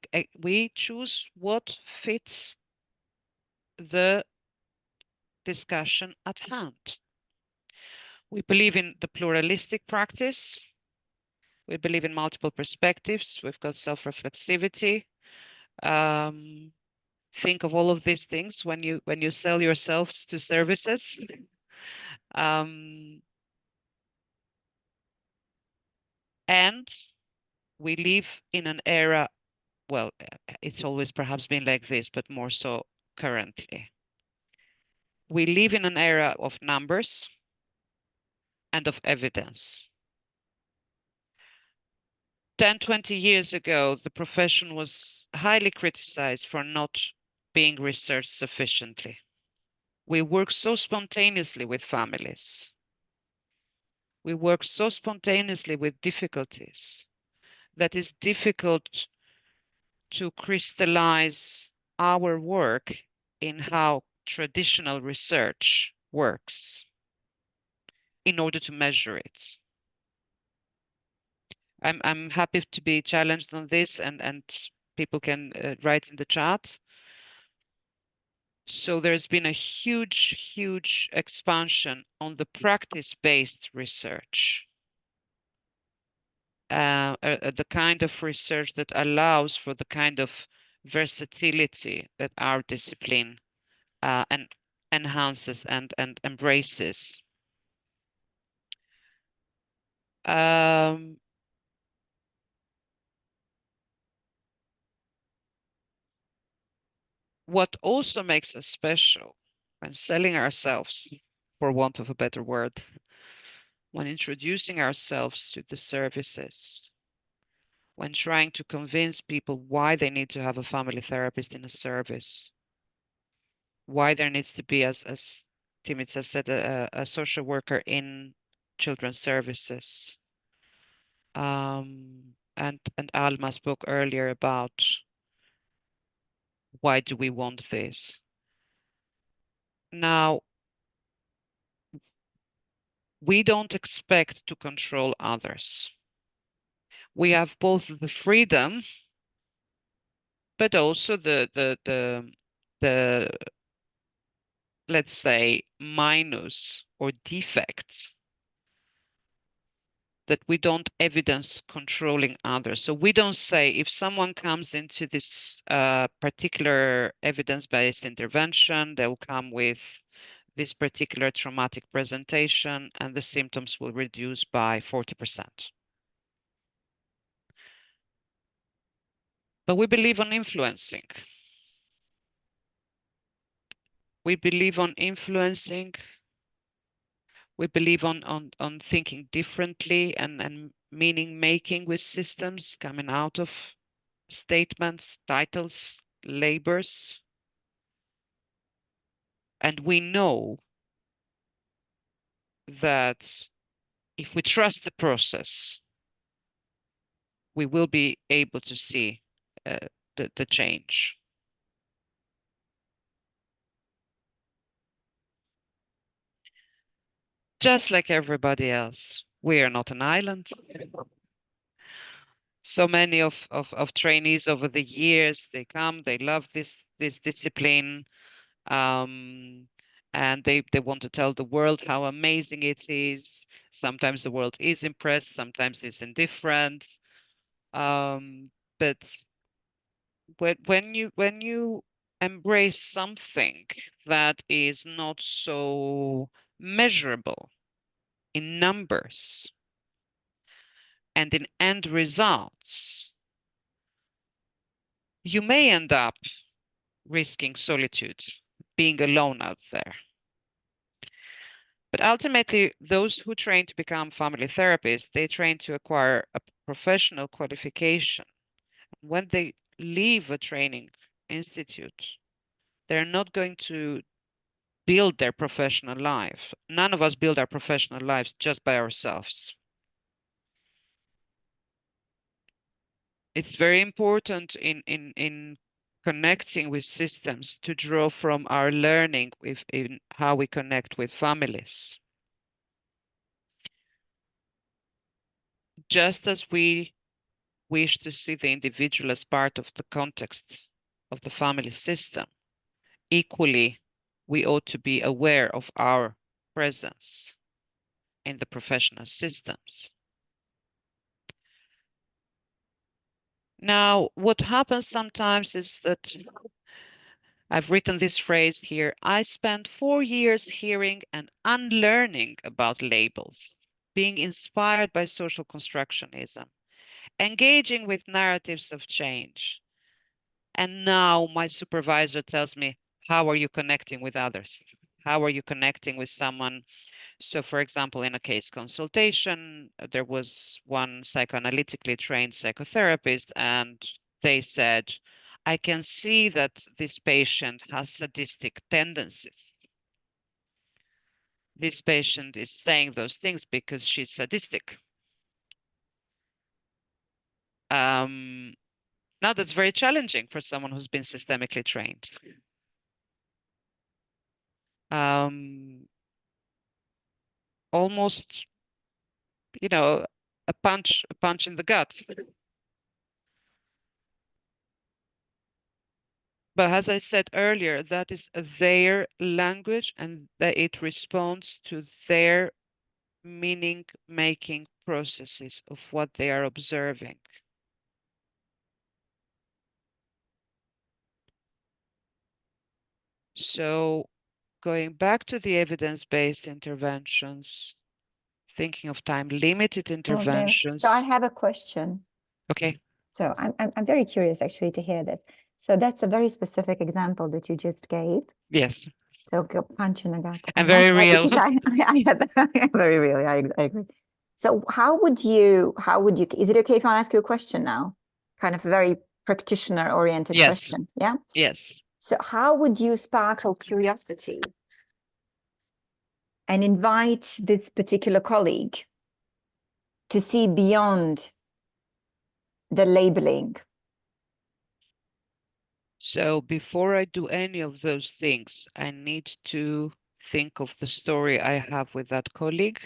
choose what fits the discussion at hand. We believe in the pluralistic practice. We believe in multiple perspectives. We've got self-reflexivity. Think of all of these things when you sell yourselves to services. And we live in an era, well, it's always perhaps been like this, but more so currently. We live in an era of numbers and of evidence. 10, 20 years ago, the profession was highly criticized for not being researched sufficiently. We work so spontaneously with families. We work so spontaneously with difficulties that it's difficult to crystallize our work in how traditional research works in order to measure it. I'm happy to be challenged on this, and people can write in the chat. So there's been a huge expansion on the practice-based research. The kind of research that allows for the kind of versatility that our discipline and enhances and embraces. What also makes us special when selling ourselves, for want of a better word, when introducing ourselves to the services, when trying to convince people why they need to have a family therapist in a service, why there needs to be, as Timica said, a social worker in children's services. And Alma spoke earlier about why do we want this? Now, we don't expect to control others. We have both the freedom, but also the let's say minus or defects that we don't evidence controlling others. So we don't say if someone comes into this particular evidence-based intervention, they'll come with this particular traumatic presentation and the symptoms will reduce by 40%. But we believe on influencing. We believe on influencing. We believe on thinking differently and meaning making with systems coming out of statements, titles, labors. And we know that if we trust the process, we will be able to see the change. Just like everybody else, we are not an island. So many of trainees over the years, they come, they love this discipline, and they want to tell the world how amazing it is. Sometimes the world is impressed, sometimes it's indifferent. But when you embrace something that is not so measurable in numbers and in end results, you may end up risking solitude, being alone out there. But ultimately, those who train to become family therapists, they train to acquire a professional qualification. When they leave a training institute, they're not going to build their professional life. None of us build our professional lives just by ourselves. It's very important in connecting with systems to draw from our learning in how we connect with families. Just as we wish to see the individual as part of the context of the family system, equally, we ought to be aware of our presence in the professional systems. Now, what happens sometimes is that I've written this phrase here. I spent 4 years hearing and unlearning about labels, being inspired by social constructionism, engaging with narratives of change. And now my supervisor tells me, how are you connecting with others? How are you connecting with someone? So for example, in a case consultation, there was one psychoanalytically trained psychotherapist, and they said, I can see that this patient has sadistic tendencies. This patient is saying those things because she's sadistic. Now that's very challenging for someone who's been systemically trained. Almost, you know, a punch in the gut. But as I said earlier, that is their language and that it responds to their meaning-making processes of what they are observing. So going back to the evidence-based interventions, thinking of time-limited interventions. So I have a question. Okay. So I'm very curious actually to hear this. So that's a very specific example that you just gave. Yes. So go punch in the gut. And very real. Very real. I agree. So how would you, is it okay if I ask you a question now? Kind of a very practitioner-oriented question. Yeah? Yes. So how would you sparkle curiosity and invite this particular colleague to see beyond the labeling? So before I do any of those things, I need to think of the story I have with that colleague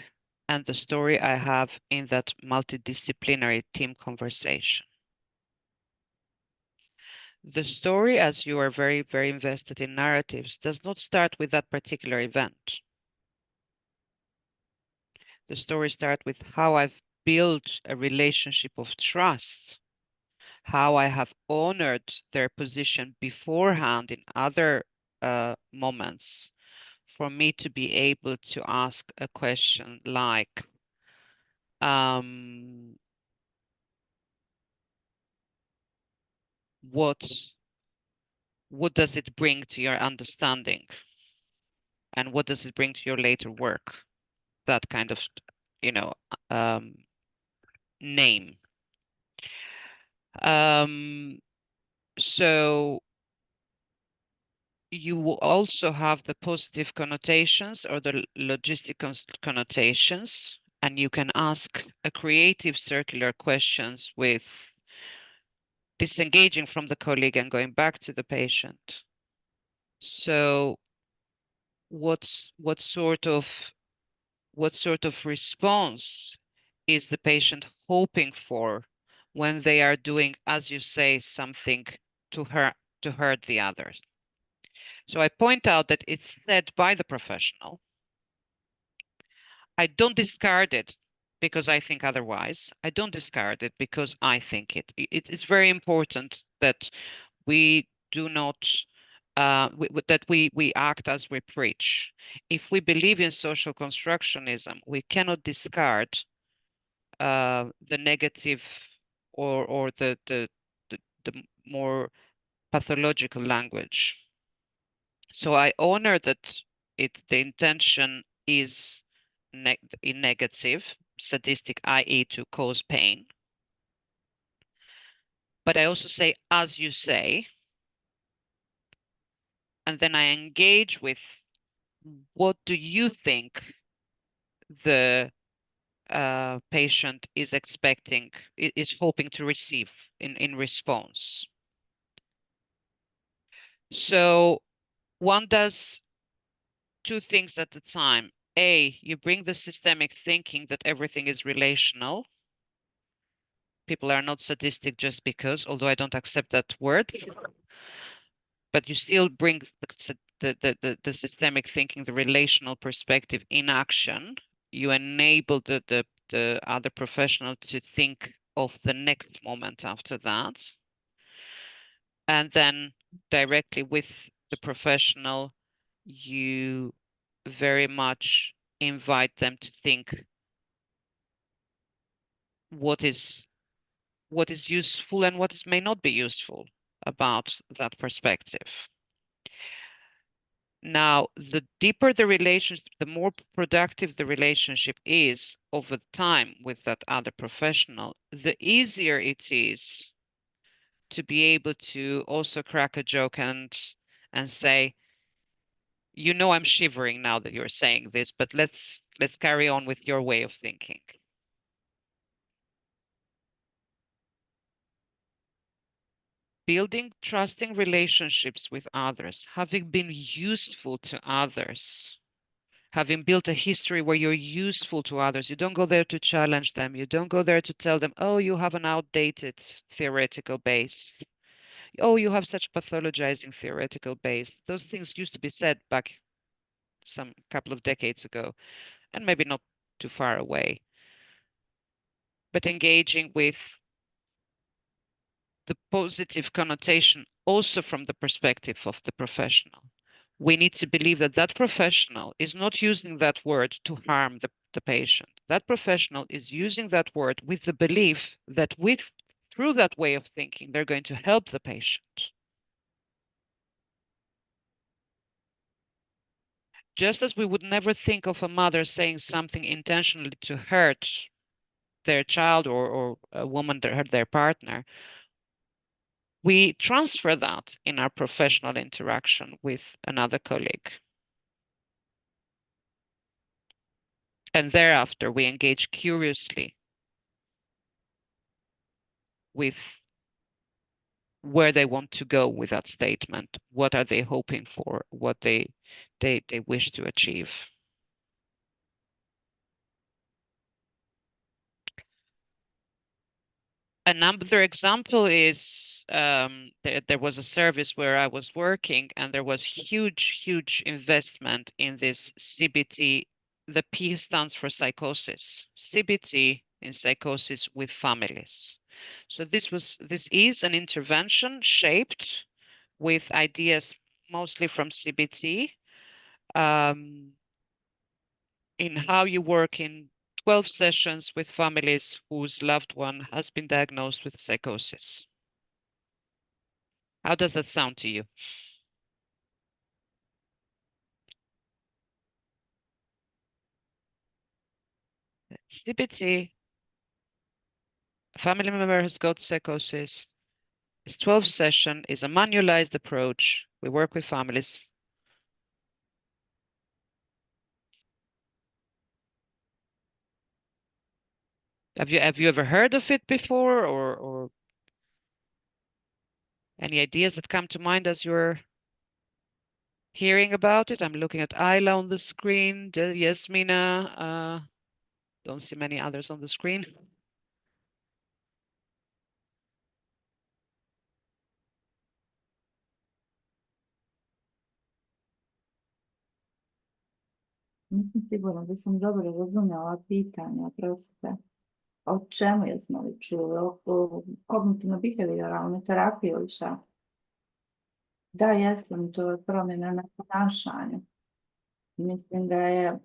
and the story I have in that multidisciplinary team conversation. The story, as you are very, very invested in narratives, does not start with that particular event. The story starts with how I've built a relationship of trust, how I have honored their position beforehand in other moments, for me to be able to ask a question like, what does it bring to your understanding? And what does it bring to your later work? That kind of, you know, name. So you will also have the positive connotations or the logistic connotations, and you can ask a creative circular questions with disengaging from the colleague and going back to the patient. So what sort of response is the patient hoping for when they are doing, as you say, something to hurt the others? So I point out that it's said by the professional. I don't discard it because I think otherwise. I don't discard it because I think it. It is very important that we do not, that we act as we preach. If we believe in social constructionism, we cannot discard the negative or the more pathological language. So I honor that the intention is in negative, sadistic, i.e. to cause pain. But I also say, as you say, And then I engage with what do you think the patient is expecting, is hoping to receive in response. So one does two things at a time. A, you bring the systemic thinking that everything is relational. People are not sadistic just because, although I don't accept that word, but you still bring the systemic thinking, the relational perspective in action. You enable the other professional to think of the next moment after that. And then directly with the professional, you very much invite them to think what is useful and what may not be useful about that perspective. Now, the deeper the relationship, the more productive the relationship is over time with that other professional, the easier it is to be able to also crack a joke and say, you know, I'm shivering now that you're saying this, but let's carry on with your way of thinking. Building trusting relationships with others, having been useful to others, having built a history where you're useful to others. You don't go there to challenge them. You don't go there to tell them, oh, you have an outdated theoretical base. Oh, you have such pathologizing theoretical base. Those things used to be said back some couple of decades ago, and maybe not too far away. But engaging with the positive connotation also from the perspective of the professional. We need to believe that that professional is not using that word to harm the patient. That professional is using that word with the belief that through that way of thinking, they're going to help the patient. Just as we would never think of a mother saying something intentionally to hurt their child or a woman, their partner, we transfer that in our professional interaction with another colleague. And thereafter, we engage curiously with where they want to go with that statement. What are they hoping for? What they wish to achieve. Another example is there was a service where I was working, and there was huge investment in this CBT. The P stands for psychosis. CBT in psychosis with families. So this is an intervention shaped with ideas mostly from CBT in how you work in 12 sessions with families whose loved one has been diagnosed with psychosis. How does that sound to you? CBT, a family member has got psychosis. It's 12 session, is a manualized approach. We work with families. Have you ever heard of it before, or any ideas that come to mind as you're hearing about it? I'm looking at Ayla on the screen. Yes, Mina. Don't see many others on the screen. Nisam sigurna da sam dobro razumjela pitanje, prostite. O čemu jesmo li čuli? O kognitivno-behavioralnoj terapiji ili šta? Da, jesam, to je promjena na ponašanju. Mislim da je...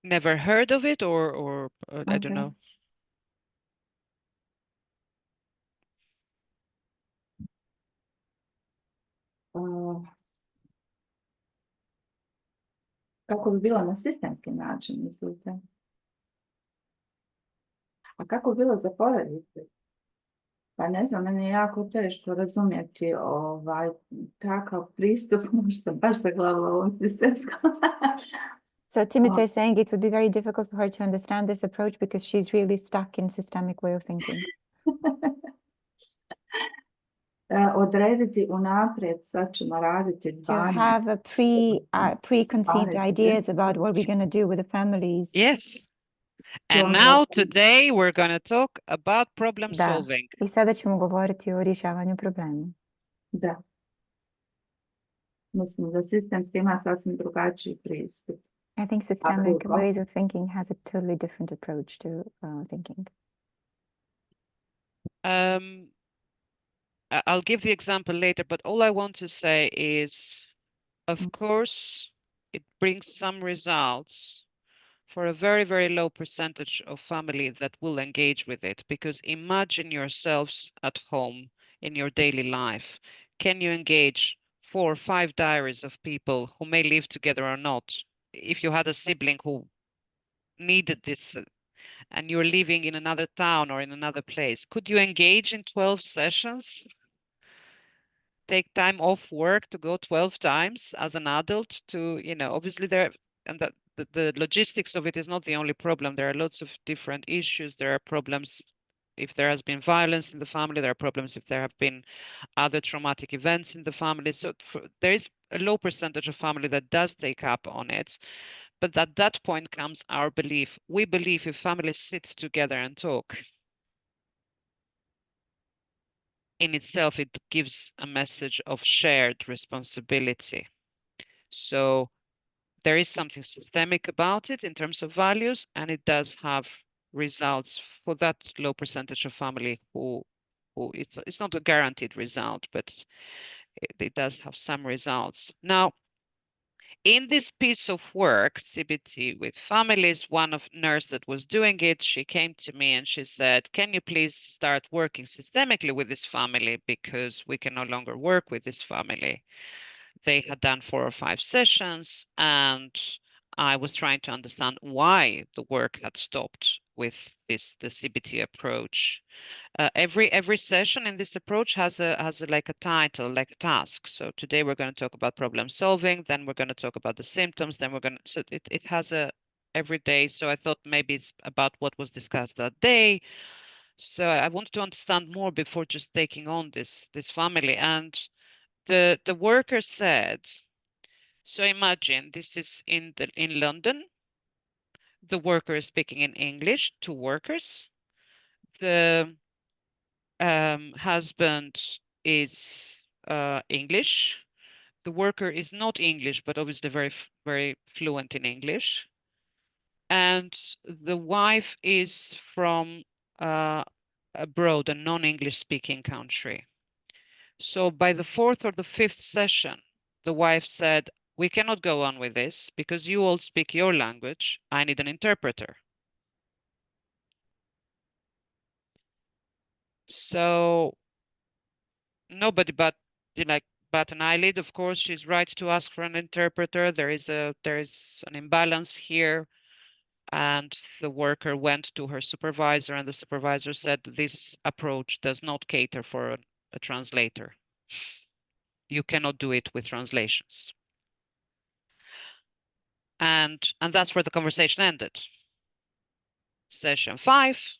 Never heard of it, or I don't know. Kako bi bilo na sistemski način, mislite? A kako bilo za porodice? Pa ne znam, meni je jako teško razumjeti takav pristup, možda baš zaglavila u ovom sistemskom. So Timothy is saying it would be very difficult for her to understand this approach because she's really stuck in systemic way of thinking. Odrediti unaprijed, sad ćemo raditi To have a preconceived ideas about what we're going to do with the families. Yes. And now today we're going to talk about problem solving. I sada ćemo govoriti o rješavanju problema. Da. Mislim da sistemski ima sasvim drugačiji pristup. I think systemic ways of thinking has a totally different approach to thinking. I'll give the example later, but all I want to say is, of course, it brings some results for a very, very low percentage of family that will engage with it. Because imagine yourselves at home in your daily life. Can you engage 4 or 5 diaries of people who may live together or not? If you had a sibling who needed this and you're living in another town or in another place, could you engage in 12 sessions? Take time off work to go 12 times as an adult to, obviously there, and that the logistics of it is not the only problem. There are lots of different issues. There are problems if there has been violence in the family. There are problems if there have been other traumatic events in the family. So there is a low percentage of family that does take up on it. But at that point comes our belief. We believe if families sit together and talk, in itself, it gives a message of shared responsibility. So there is something systemic about it in terms of values, and it does have results for that low percentage of family who it's not a guaranteed result, but it does have some results. Now, in this piece of work, CBT with families, one of nurse that was doing it, she came to me and she said, can you please start working systemically with this family because we can no longer work with this family. They had done 4 or 5 sessions and I was trying to understand why the work had stopped with the CBT approach. Every session in this approach has like a title, like a task. So today we're going to talk about problem solving, then we're going to talk about the symptoms, then we're going to, so it has a every day. So I thought maybe it's about what was discussed that day. So I wanted to understand more before just taking on this family. And the worker said, so imagine this is in London. The worker is speaking in English, 2 workers. The husband is English. The worker is not English, but obviously very, very fluent in English. And the wife is from abroad, a non-English speaking country. So by the 4th or the 5th session, the wife said, we cannot go on with this because you all speak your language. I need an interpreter. So nobody but an eyelid. Of course, she's right to ask for an interpreter. There is an imbalance here. And the worker went to her supervisor and the supervisor said, this approach does not cater for a translator. You cannot do it with translations. And that's where the conversation ended. Session 5,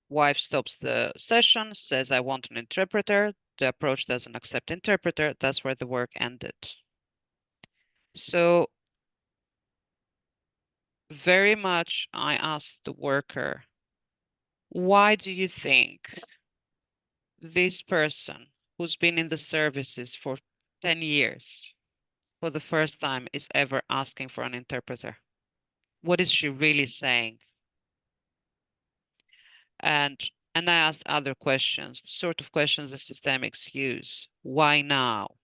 wife stops the session, says, I want an interpreter. The approach doesn't accept interpreter. That's where the work ended. So very much I asked the worker, why do you think this person who's been in the services for 10 years for the first time is ever asking for an interpreter? What is she really saying? And I asked other questions, the sort of questions the systemics use. Why now?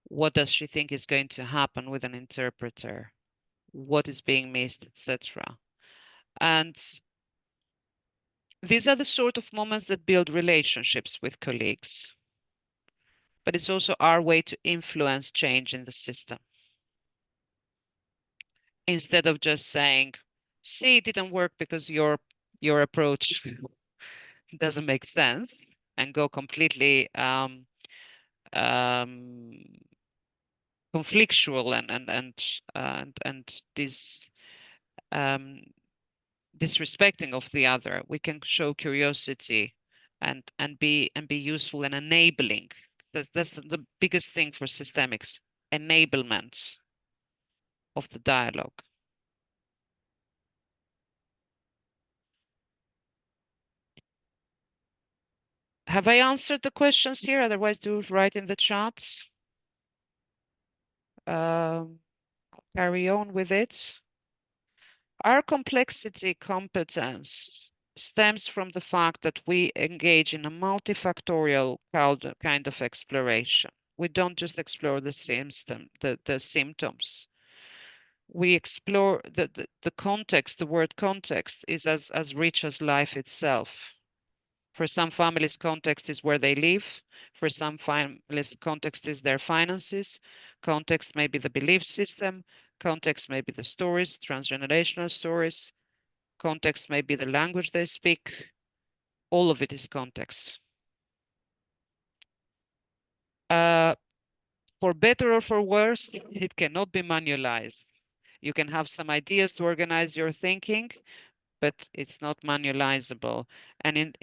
What does she think is going to happen with an interpreter? What is being missed, etc. And these are the sort of moments that build relationships with colleagues. But it's also our way to influence change in the system. Instead of just saying, C, it didn't work because your approach doesn't make sense, and go completely conflictual and this disrespecting of the other. We can show curiosity and be useful and enabling. That's the biggest thing for systemics, enablement of the dialogue. Have I answered the questions here? Otherwise, do write in the chats. Carry on with it. Our complexity competence stems from the fact that we engage in a multifactorial kind of exploration. We don't just explore the symptoms. We explore the context. The word context is as rich as life itself. For some families, context is where they live. For some families, context is their finances. Context may be the belief system. Context may be the stories, transgenerational stories. Context may be the language they speak. All of it is context. For better or for worse, it cannot be manualized. You can have some ideas to organize your thinking, but it's not manualizable. And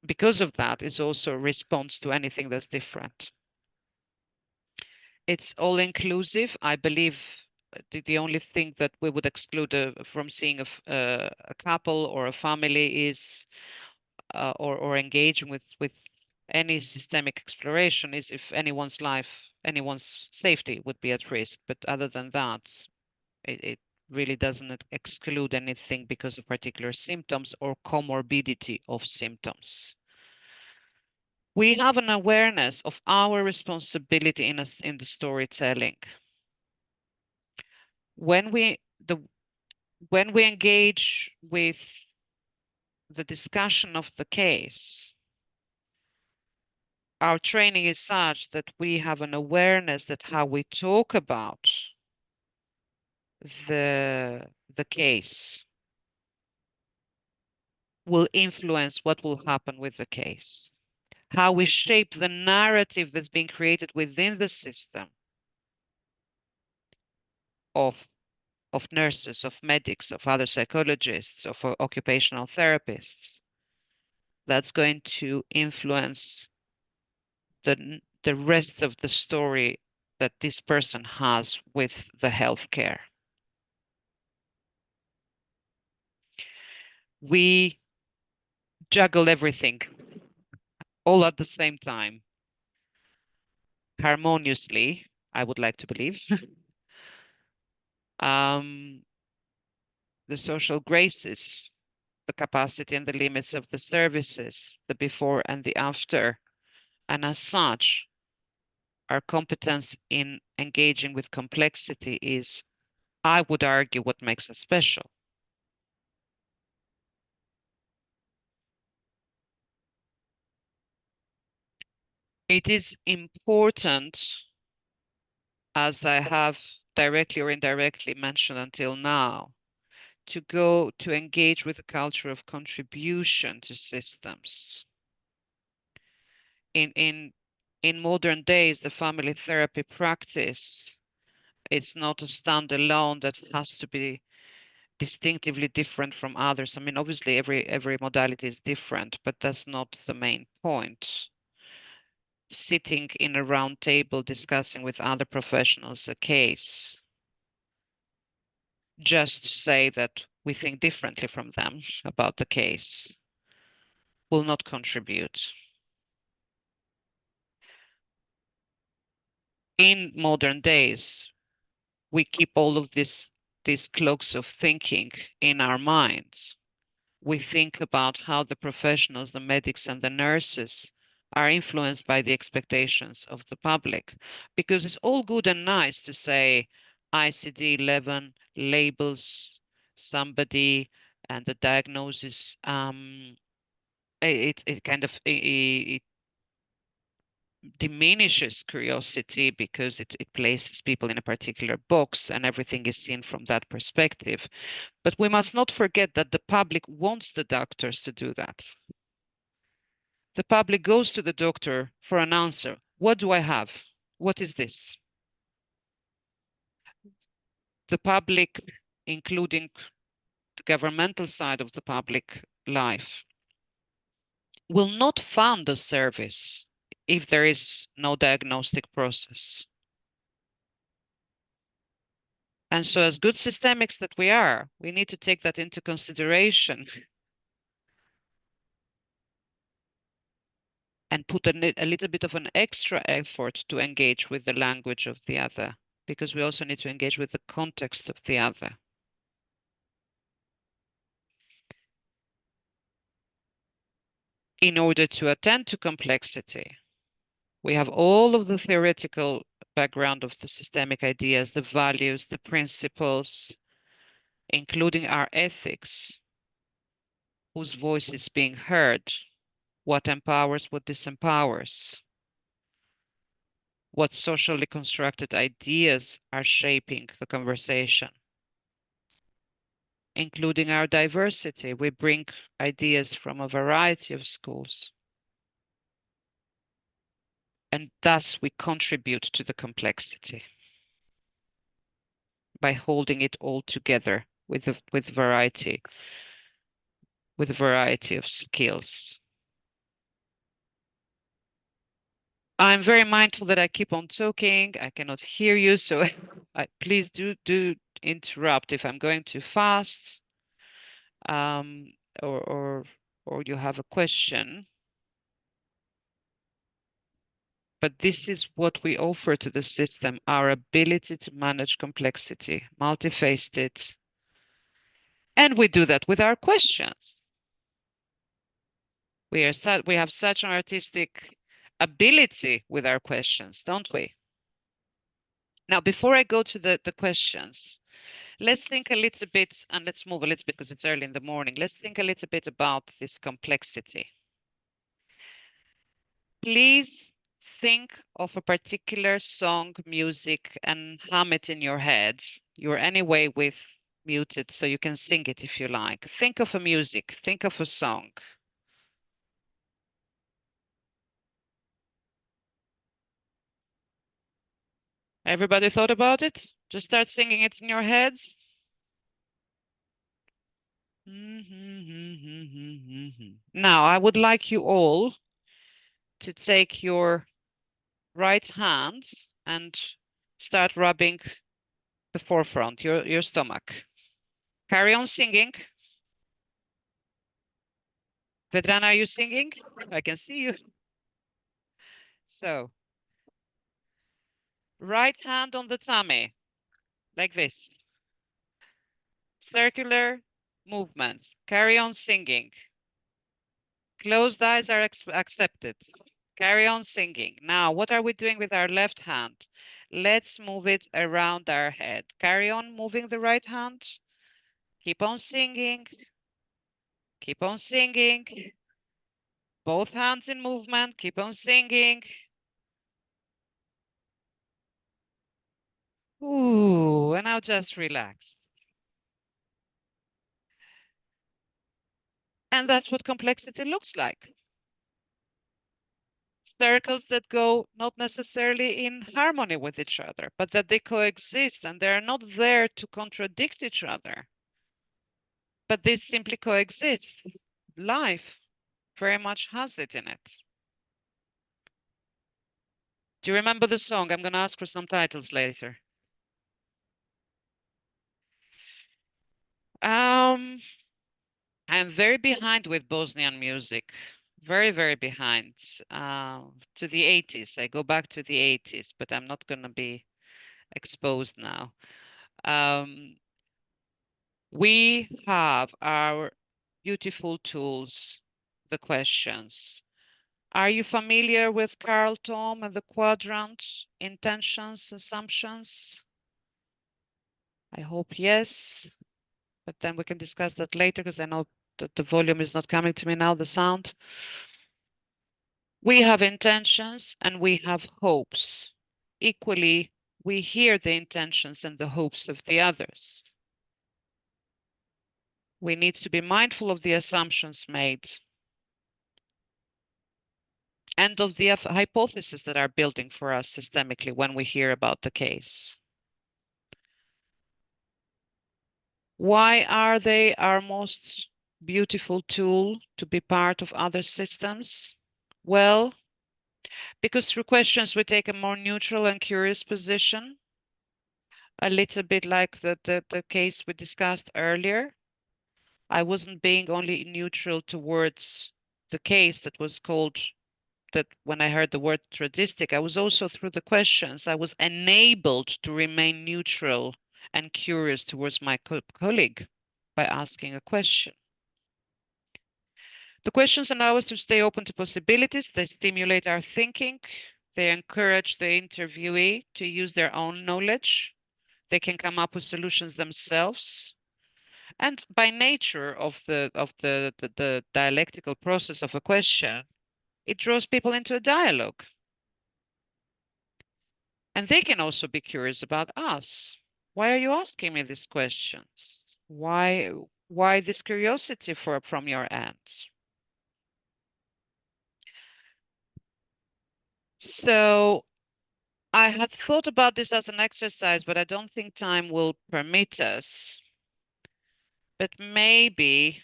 because of that, it's also a response to anything that's different. It's all inclusive. I believe the only thing that we would exclude from seeing a couple or a family is or engaging with any systemic exploration is if anyone's life, anyone's safety would be at risk. But other than that, it really doesn't exclude anything because of particular symptoms or comorbidity of symptoms. We have an awareness of our responsibility in the storytelling. When we engage with the discussion of the case, our training is such that we have an awareness that how we talk about the case will influence what will happen with the case. How we shape the narrative that's being created within the system of nurses, of medics, of other psychologists, of occupational therapists. That's going to influence the rest of the story that this person has with the healthcare. We juggle everything all at the same time, harmoniously, I would like to believe. The social graces, the capacity and the limits of the services, the before and the after. And as such, our competence in engaging with complexity is, I would argue, what makes us special. It is important, as I have directly or indirectly mentioned until now, to go to engage with a culture of contribution to systems. In modern days, the family therapy practice, it's not a standalone that has to be distinctively different from others. I mean, obviously every modality is different, but that's not the main point. Sitting in a round table discussing with other professionals a case, just to say that we think differently from them about the case, will not contribute. In modern days, we keep all of these cloaks of thinking in our minds. We think about how the professionals, the medics and the nurses, are influenced by the expectations of the public. Because it's all good and nice to say ICD-11 labels somebody and the diagnosis, it kind of it diminishes curiosity because it places people in a particular box and everything is seen from that perspective. But we must not forget that the public wants the doctors to do that. The public goes to the doctor for an answer. What do I have? What is this? The public, including the governmental side of the public life, will not fund a service if there is no diagnostic process. And so as good systemics that we are, we need to take that into consideration and put a little bit of an extra effort to engage with the language of the other, because we also need to engage with the context of the other. In order to attend to complexity, we have all of the theoretical background of the systemic ideas, the values, the principles, including our ethics, whose voice is being heard, what empowers, what disempowers, what socially constructed ideas are shaping the conversation, including our diversity. We bring ideas from a variety of schools. And thus we contribute to the complexity by holding it all together with variety of skills. I'm very mindful that I keep on talking. I cannot hear you, so please do interrupt if I'm going too fast, or you have a question. But this is what we offer to the system, our ability to manage complexity, multifaceted. And we do that with our questions. We have such an artistic ability with our questions, don't we? Now, before I go to the questions, let's think a little bit, and let's move a little bit because it's early in the morning. Let's think a little bit about this complexity. Please think of a particular song, music, and hum it in your head. You're anyway muted, so you can sing it if you like. Think of a music, think of a song. Everybody thought about it? Just start singing it in your heads. Now, I would like you all to take your right hand and start rubbing the forefront, your stomach. Carry on singing. Vedrana, are you singing? I can see you. So, right hand on the tummy, like this. Circular movements. Carry on singing. Closed eyes are accepted. Carry on singing. Now, what are we doing with our left hand? Let's move it around our head. Carry on moving the right hand. Keep on singing. Keep on singing. Both hands in movement. Keep on singing. Ooh, and now just relax. And that's what complexity looks like. Circles that go not necessarily in harmony with each other, but that they coexist and they're not there to contradict each other. But they simply coexist. Life very much has it in it. Do you remember the song? I'm going to ask for some titles later. I'm very behind with Bosnian music. Very, very behind. To the 80s. I go back to the 80s, but I'm not going to be exposed now. We have our beautiful tools, the questions. Are you familiar with Carl Tom and the quadrant, intentions, assumptions? I hope yes, but then we can discuss that later because I know that the volume is not coming to me now, the sound. We have intentions and we have hopes. Equally, we hear the intentions and the hopes of the others. We need to be mindful of the assumptions made and of the hypotheses that are building for us systemically when we hear about the case. Why are they our most beautiful tool to be part of other systems? Well, because through questions we take a more neutral and curious position, a little bit like the case we discussed earlier. I wasn't being only neutral towards the case that was called, that when I heard the word tradistic, I was also through the questions, I was enabled to remain neutral and curious towards my colleague by asking a question. The questions allow us to stay open to possibilities. They stimulate our thinking. They encourage the interviewee to use their own knowledge. They can come up with solutions themselves. And by nature of the dialectical process of a question, it draws people into a dialogue. And they can also be curious about us. Why are you asking me these questions? Why this curiosity from your end? So I had thought about this as an exercise, but I don't think time will permit us. But maybe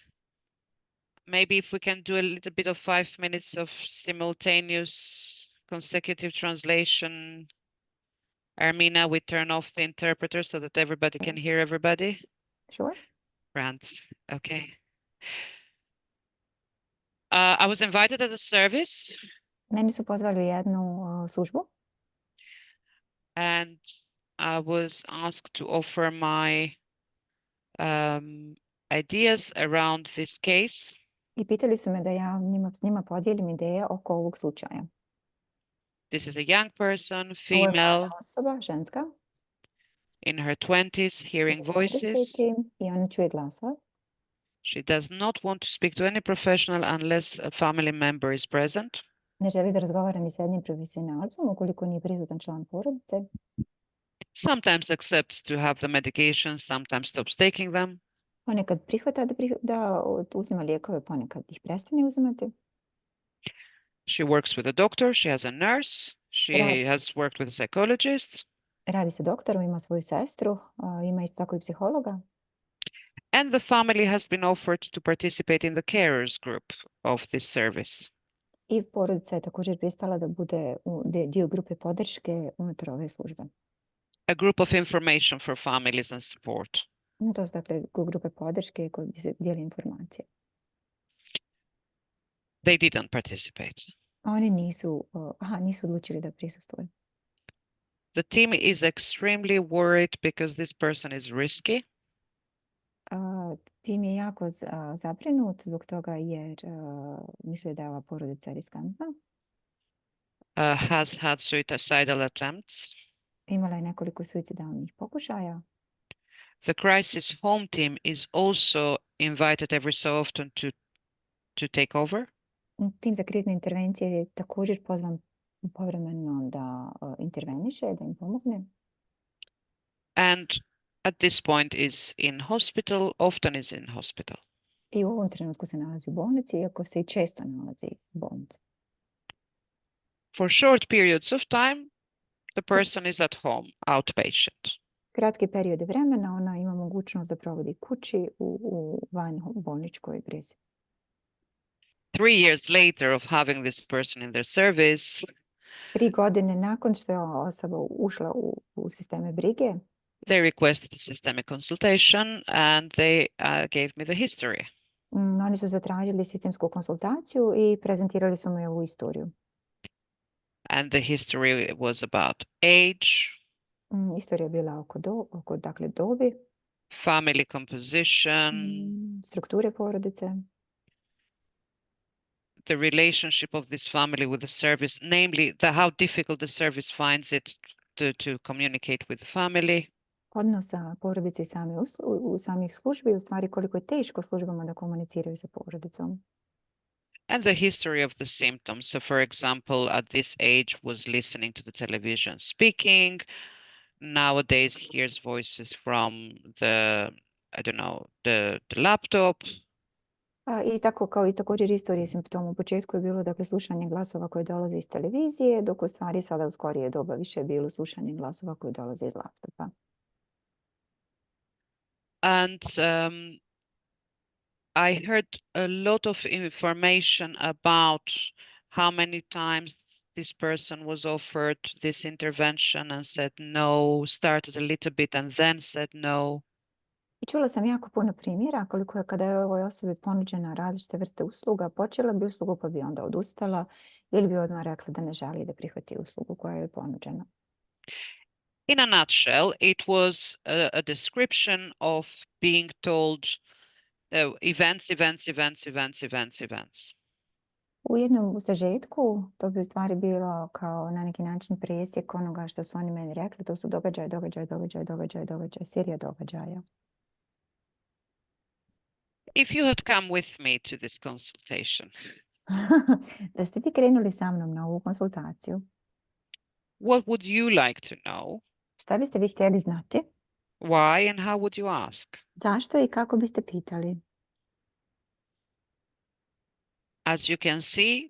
if we can do a little bit of 5 minutes of simultaneous consecutive translation. Armina, we turn off the interpreter so that everybody can hear everybody. Sure. Grant, okay. I was invited at a service. Meni su pozvali u jednu službu. And I was asked to offer my ideas around this case. I pitali su me da ja s njima podijelim ideje oko ovog slučaja. This is a young person, Ovo je female, mlada osoba, ženska, in her 20s, hearing voices. 20 i ona čuje glasove. She does not want to speak to any professional unless a family member is present. Ne želi da razgovara ni sa jednim profesionalcem ukoliko nije prisutan član porodice. Sometimes accepts to have the medication, sometimes stops taking them. Ponekad prihvata da uzima lijekove, ponekad ih prestane uzimati. She works with a doctor, she has a nurse, she Right. has worked with a psychologist. Radi sa doktorom, ima svoju sestru, ima isto tako i psihologa. And the family has been offered to participate in the carers group of this service. I porodica je također pristala da bude dio grupe podrške unutar ove službe. A group of information for families and support. To su dakle grupe podrške koje se dijeli informacije. They didn't participate. Oni nisu odlučili da prisustvuju. The team is extremely worried because this person is risky. Tim je jako zabrinut zbog toga jer misle da je ova porodica riskantna. Has had suicidal attempts. Imala je nekoliko suicidalnih pokušaja. The crisis home team is also invited every so often to take over. Tim za krizne intervencije je također pozvan povremeno da interveniše, da im pomogne. And at this point is in hospital, often is in hospital. I u ovom trenutku se nalazi u bolnici, iako se i često nalazi u bolnici. For short periods of time, the person is at home, outpatient. Kratki period vremena ona ima mogućnost da provodi kući u van bolničkoj brezi. 3 years later of having this person in their service, 3 godine nakon što je osoba ušla u sisteme brige, they requested a systemic consultation and they gave me the history. Oni su zatražili sistemsku konsultaciju i prezentirali su mi ovu istoriju. And the history was about age, Istorija je bila oko dakle, dobi, family composition, strukture porodice, the relationship of this family with the service, namely how difficult the service finds it to communicate with the family. Odnosa porodice i samih službi, u stvari koliko je teško službama da komuniciraju sa porodicom. And the history of the symptoms. So for example, at this age was listening to the television speaking. Nowadays hears voices from the, I don't know, the laptop. I tako kao i također istorije simptoma. U početku je bilo dakle slušanje glasova koje dolaze iz televizije, dok u stvari sada u skorije doba više je bilo slušanje glasova koje dolaze iz laptopa. And I heard a lot of information about how many times this person was offered this intervention and said no, started a little bit and then said no. I čula sam jako puno primjera koliko je kada je ovoj osobi ponuđena različite vrste usluga, počela bi uslugu pa bi onda odustala ili bi odmah rekla da ne želi da prihvati uslugu koja je ponuđena. In a nutshell, it was a description of being told events. U jednom sažetku to bi u stvari bilo kao na neki način presjek onoga što su oni meni rekli. To su događaj, serija događaja. If you had come with me to this consultation, Da ste vi krenuli sa mnom na ovu konsultaciju, what would you like to know? šta biste vi htjeli znati? Why and how would you ask? Zašto i kako biste pitali? As you can see,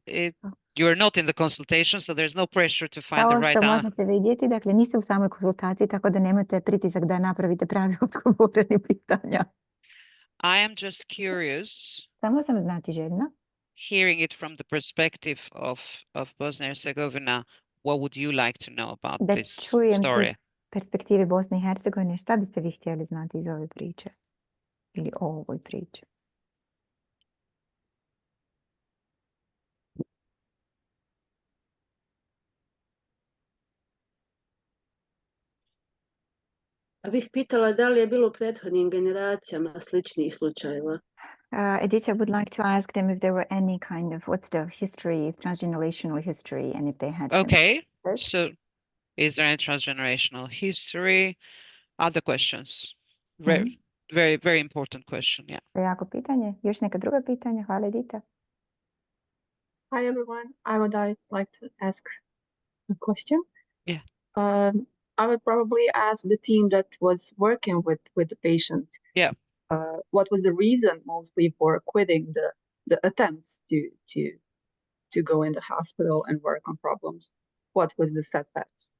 you're not in the consultation, so there's no pressure to find the Kao right što answer. možete vidjeti, dakle niste u samoj konsultaciji, tako da nemate pritisak da napravite pravi odgovor na pitanja. I am just curious, Samo sam znati željna, hearing it from the perspective of Bosnia and Herzegovina, what would you like to know about da this čujem to story? iz perspektive Bosne i Hercegovine. Šta biste vi htjeli znati iz ove priče? Ili o ovoj priči? Bih pitala da li je bilo u prethodnim generacijama sličnih slučajeva. Edita would like to ask them if there were any kind of, what's the history, transgenerational history, and if they had similar Okay, cases. so is there any transgenerational history? Other questions? Very, very important question, yeah. To je jako pitanje. Još neka druga pitanja? Hvala, Edita. Hi everyone. I would like to ask a question. Yeah. I would probably ask the team that was working with the patient. Yeah. What was the reason mostly for quitting the attempts to go in the hospital and work on problems? What was the setbacks?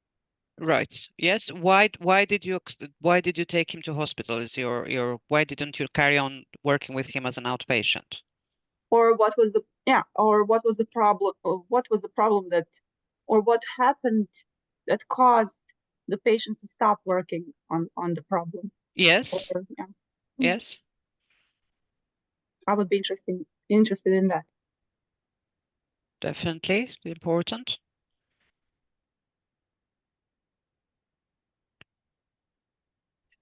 Right. Yes. Why did you take him to hospital? Is your why didn't you carry on working with him as an outpatient? Or what was the problem? Or what was the problem or what happened that caused the patient to stop working on the problem? Yes. Or, yeah. Yes. I would be interested in that. Definitely important.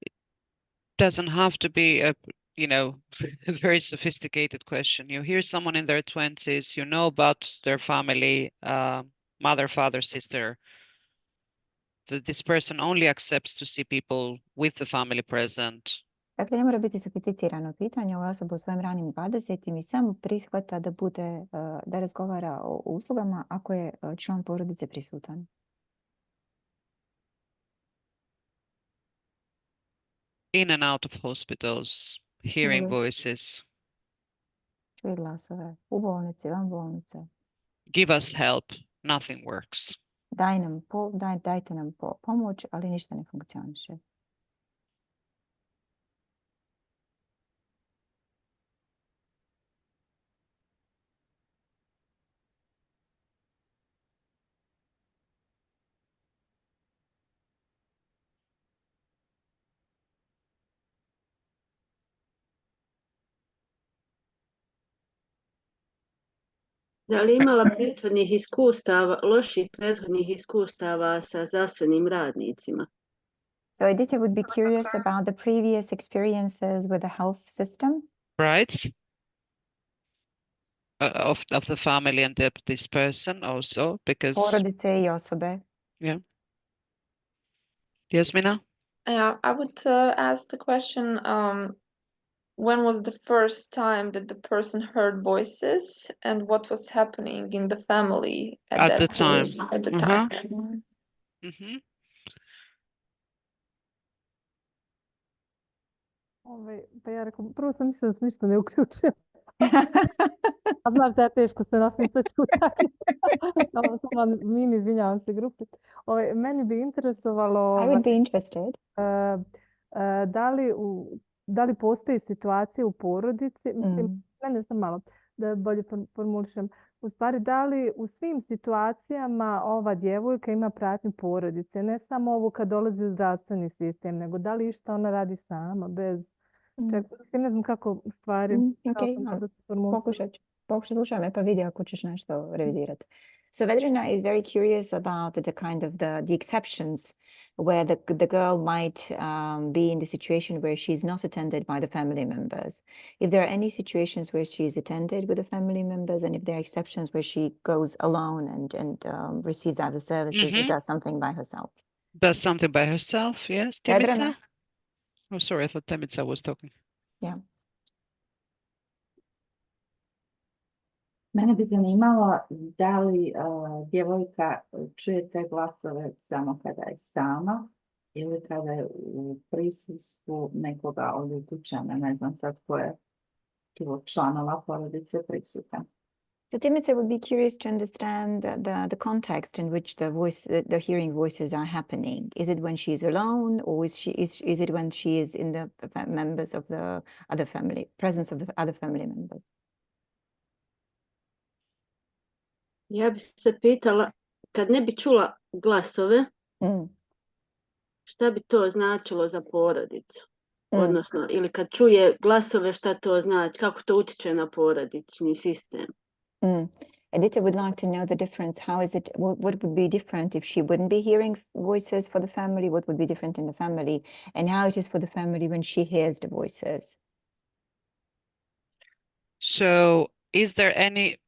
It doesn't have to be a a very sophisticated question. You hear someone in their 20s, you know about their family, mother, father, sister. This person only accepts to see people with the family present. Dakle, ne mora biti sofisticirano pitanje. Ova osoba u svojim ranim 20 i samo prihvata da bude, da razgovara o uslugama ako je član porodice prisutan. In and out of hospitals, hearing voices. Čuje glasove u bolnici, van bolnice. Give us help, nothing works. Dajte nam pomoć, ali ništa ne funkcioniše. Da li imala loših prethodnih iskustava sa zdravstvenim radnicima? So Edita would be curious about the previous experiences with the health system. Right. Of the family and this person also, because Porodice I osobe. Yeah. Yes, Mina? Yeah, I would ask the question, when was the first time that the person heard voices and what was happening in the family At the time. at the Uh-huh. time? Mm-hmm. Pa ja rekao, prvo sam mislila da se ništa ne uključio. A znaš da ja teško se nosim sa čutanjem. Samo mini, izvinjavam se grupi. Meni bi interesovalo... I would be interested. Da li postoji situacija u porodici, mislim, mene sam malo da bolje formulišem, u stvari da li u svim situacijama ova djevojka ima pratnju porodice, ne samo ovo kad dolazi u zdravstveni sistem, nego da li išta ona radi sama, bez čega, ne znam kako stvari... Pokušaj slušaj me pa vidi ako ćeš nešto revidirati. So Vedrina is very curious about the kind of the exceptions where the girl might be in the situation where she's not attended by the family members. If there are any situations where she's attended with the family members and if there are exceptions where she goes alone and receives other services and does something by herself. Does something by herself, yes. Temica? Oh, sorry, I thought Temica was talking. Yeah. Mene bi zanimalo da li djevojka čuje te glasove samo kada je sama ili kada je u prisustvu nekoga od ukućana, ne znam sad ko je tu članova porodice prisutan. So Timice would be curious to understand the context in which the hearing voices are happening. Is it when she's alone, or is it when she is in the members of the other family, presence of the other family members? Ja bi se pitala, kad ne bi čula glasove, šta bi to značilo za porodicu? Odnosno, ili kad čuje glasove, šta to znači, kako to utiče na porodični sistem? Edita would like to know the difference. How is it, what would be different if she wouldn't be hearing voices for the family? What would be different in the family? And how it is for the family when she hears the voices? So is there any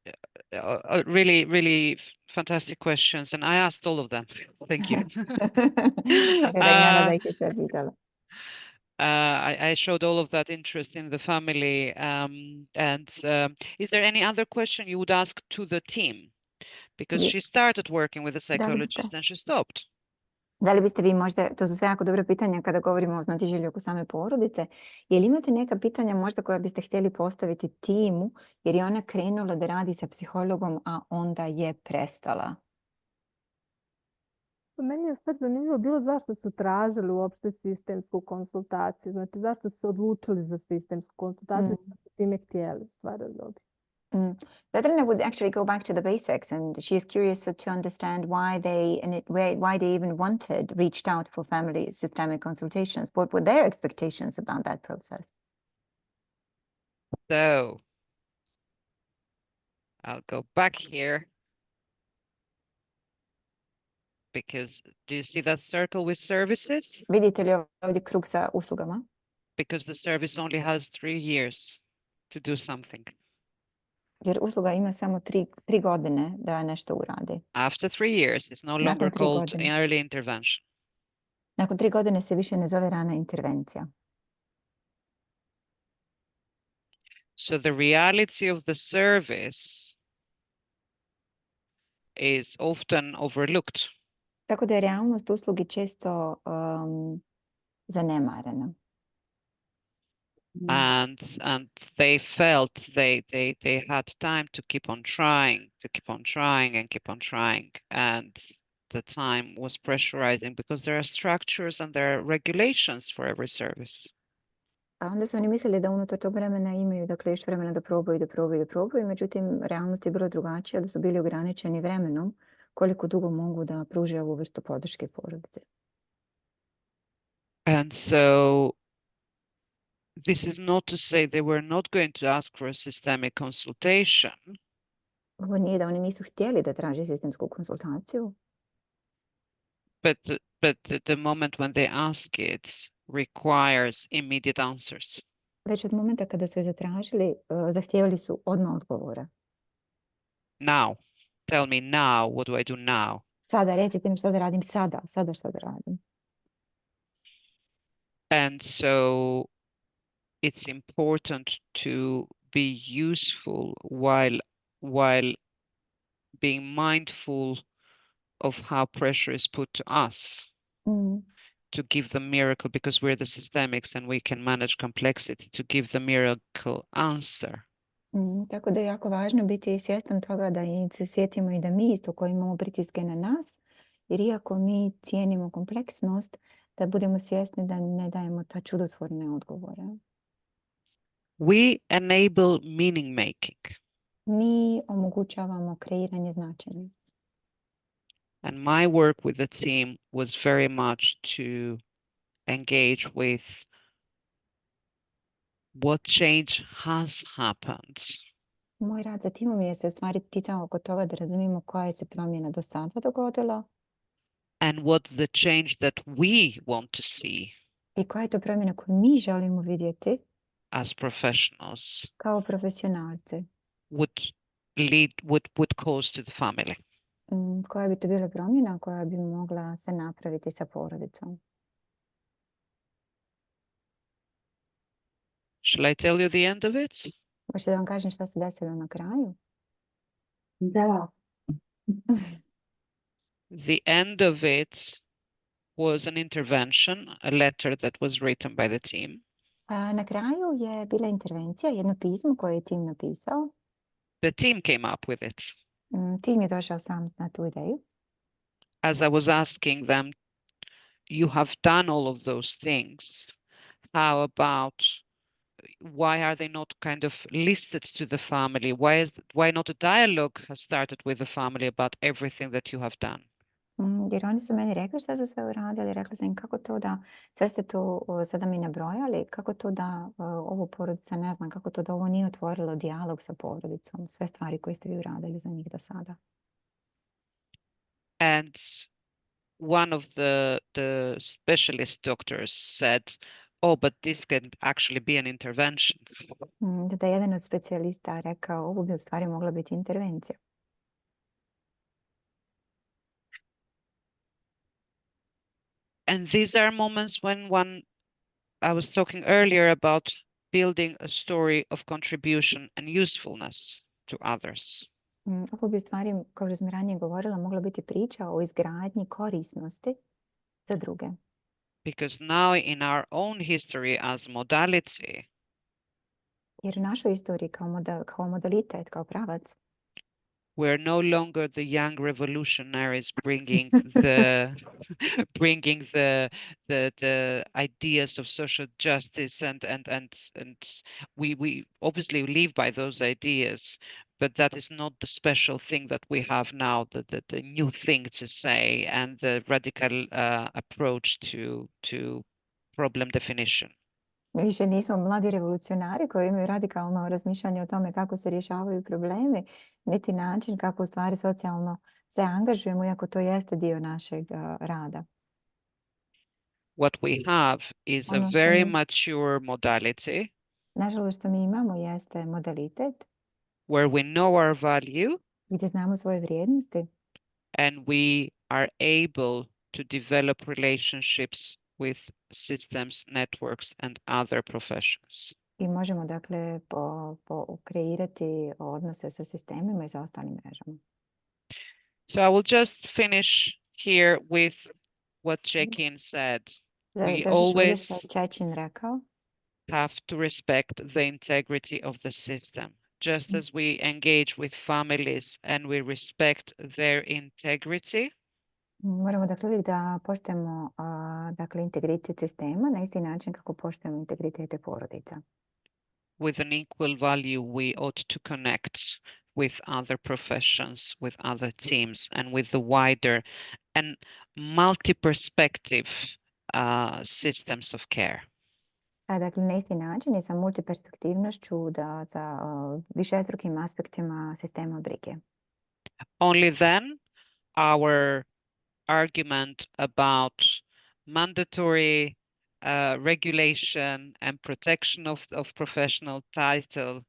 really, really fantastic questions? And I asked all of them. Thank you. I showed all of that interest in the family. Is there any other question you would ask to the team? Because she started working with a psychologist and she stopped. Da li biste vi možda, to su sve jako dobra pitanja kada govorimo o znatiželji oko same porodice, je li imate neka pitanja možda koja biste htjeli postaviti timu jer je ona krenula da radi sa psihologom, a onda je prestala? Meni je stvar zanimljivo bilo zašto su tražili uopšte sistemsku konsultaciju, znači zašto su se odlučili za sistemsku konsultaciju, što su time htjeli stvari od dobiti. Vedrina would actually go back to the basics, and she is curious to understand why they even reached out for family systemic consultations. What were their expectations about that process? So I'll go back here. Because do you see that circle with services? Vidite li ovdje krug sa uslugama? Because the service only has 3 years to do something. Jer usluga ima samo 3 godine da nešto uradi. After 3 years, it's no longer called early intervention. Nakon 3 godine se više ne zove rana intervencija. So the reality of the service is often overlooked. Tako da je realnost uslugi često zanemarena. And they felt they had time to keep on trying and and the time was pressurizing because there are structures and there are regulations for every service. A onda su oni mislili da unutar tog vremena imaju još vremena da probaju, međutim realnost je bila drugačija, da su bili ograničeni vremenom koliko dugo mogu da pruže ovu vrstu podrške porodice. And so this is not to say they were not going to ask for a systemic consultation. Ovo nije da oni nisu htjeli da traže sistemsku konsultaciju. But the moment when they ask it requires immediate answers. Već od momenta kada su je zatražili, zahtijevali su odmah odgovora. Now, tell me now, what do I do now? Sada, recite mi šta da radim sada šta da radim. And so it's important to be useful while being mindful of how pressure is put to us to give the miracle, because we're the systemics and we can manage complexity, to give the miracle answer. Tako da je jako važno biti svjestan toga da se sjetimo i da mi isto koji imamo pritiske na nas, jer iako mi cijenimo kompleksnost, da budemo svjesni da ne dajemo ta čudotvorne odgovore. We enable meaning making. Mi omogućavamo kreiranje značenja. And my work with the team was very much to engage with what change has happened. Moj rad za timom je se u stvari ticao oko toga da razumijemo koja je se promjena do sada dogodila. And what the change that we want to see. I koja je to promjena koju mi želimo vidjeti as professionals kao profesionalci. Would cause to the family. Koja bi to bila promjena koja bi mogla se napraviti sa porodicom? Shall I tell you the end of it? Hoćete da vam kažem šta se desilo na kraju? Da. The end of it was an intervention, a letter that was written by the team. Na kraju je bila intervencija, jedno pismo koje je tim napisao. The team came up with it. Tim je došao sam na tu ideju. As I was asking them, you have done all of those things. How about, why are they not kind of listed to the family? Why not a dialogue has started with the family about everything that you have done? Jer oni su meni rekli šta su sve uradili. Rekla sam im kako to da, sve ste to sada mi nabrojali, kako to da ovo porodica ne znam, kako to da ovo nije otvorilo dijalog sa porodicom, sve stvari koje ste vi uradili za njih do sada. And one of the specialist doctors said, oh, but this can actually be an intervention. Da jedan od specijalista rekao, ovo bi u stvari mogla biti intervencija. And these are moments when I was talking earlier about building a story of contribution and usefulness to others. Ovo bi u stvari, kao što sam ranije govorila, mogla biti priča o izgradnji korisnosti za druge. Because now in our own history as modality, jer u našoj istoriji kao modalitet, kao pravac, we're no longer the young revolutionaries bringing the ideas of social justice and we obviously live by those ideas, but that is not the special thing that we have now, the new thing to say and the radical approach to problem definition. Mi više nismo mladi revolucionari koji imaju radikalno razmišljanje o tome kako se rješavaju problemi, niti način kako u stvari socijalno se angažujemo, iako to jeste dio našeg rada. What we have is a very mature modality. Nažalost, što mi imamo jeste modalitet where we know our value, gdje znamo svoje vrijednosti, and we are able to develop relationships with systems, networks, and other professions. I možemo dakle kreirati odnose sa sistemima i sa ostalim mrežama. So I will just finish here with what Chekin said. We always have to respect the integrity of the system. Just as we engage with families and we respect their integrity, moramo dakle uvijek da poštujemo dakle integritet sistema na isti način kako poštujemo integritete porodica. With an equal value, we ought to connect with other professions, with other teams, and with the wider and multi-perspective systems of care. Dakle, na isti način i sa multiperspektivnošću da sa višestrukim aspektima sistema brige. Only then our argument about mandatory regulation and protection of professional title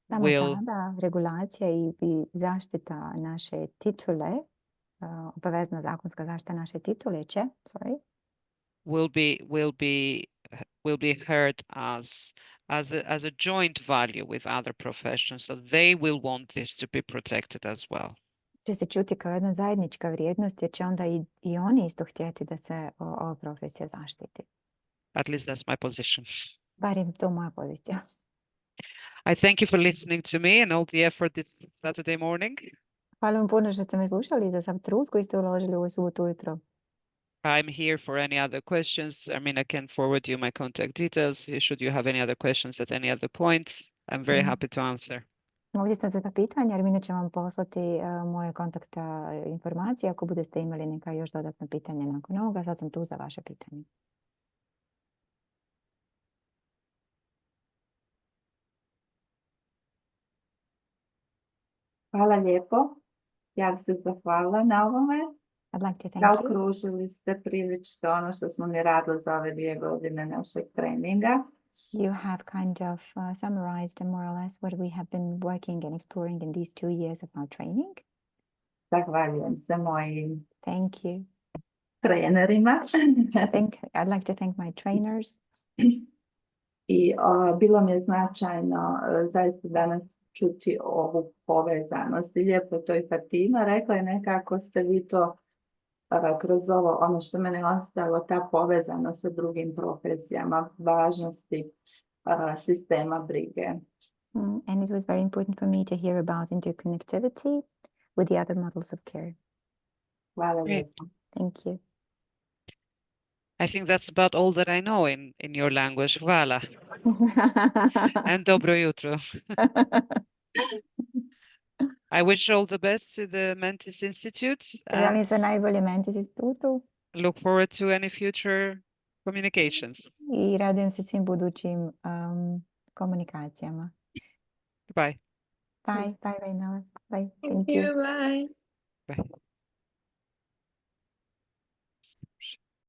will... Tada regulacija i zaštita naše titule, obavezna zakonska zaštita naše titule will be heard as as a joint value with other professions, so they will want this to be protected as well. Će se čuti kao jedna zajednička vrijednost jer će onda i oni isto htjeti da se ova profesija zaštiti. At least that's my position. Barem to moja pozicija. I thank you for listening to me and all the effort this Saturday morning. Hvala vam puno što ste me slušali i za sav trud koji ste uložili u subotu ujutro. I'm here for any other questions. I mean, I can forward you my contact details. Should you have any other questions at any other points, I'm very happy to answer. Ovdje ste za pitanja, jer mi će vam poslati moje kontakta informacije ako budete imali neka još dodatna pitanja nakon ovoga. Sad sam tu za vaše pitanje. Hvala lijepo. Ja bih se zahvalila na ovome. I'd like to thank you. Zaokružili ste prilično ono što smo mi radili za ove 2 godine našeg treninga. You have kind of summarized more or less what we have been working and exploring in these 2 years of our training. Zahvaljujem se mojim Thank you. trenerima. I'd like to thank my trainers. I bilo mi je značajno zaista danas čuti ovu povezanost. I lijepo to i Fatima rekla je nekako ste vi to kroz ovo, ono što mene ostalo, ta povezanost sa drugim profesijama, važnosti sistema brige. And it was very important for me to hear about interconnectivity with the other models of care. Hvala lijepo. Thank you. I think that's about all that I know in your language. Hvala. And dobro jutro. I wish all the best to the Mentis Institute. Želim sve najbolje Mentis institutu. Look forward to any future communications. I radujem se svim budućim komunikacijama. Bye. Bye, Rainela. Bye. Thank you. Bye. Bye.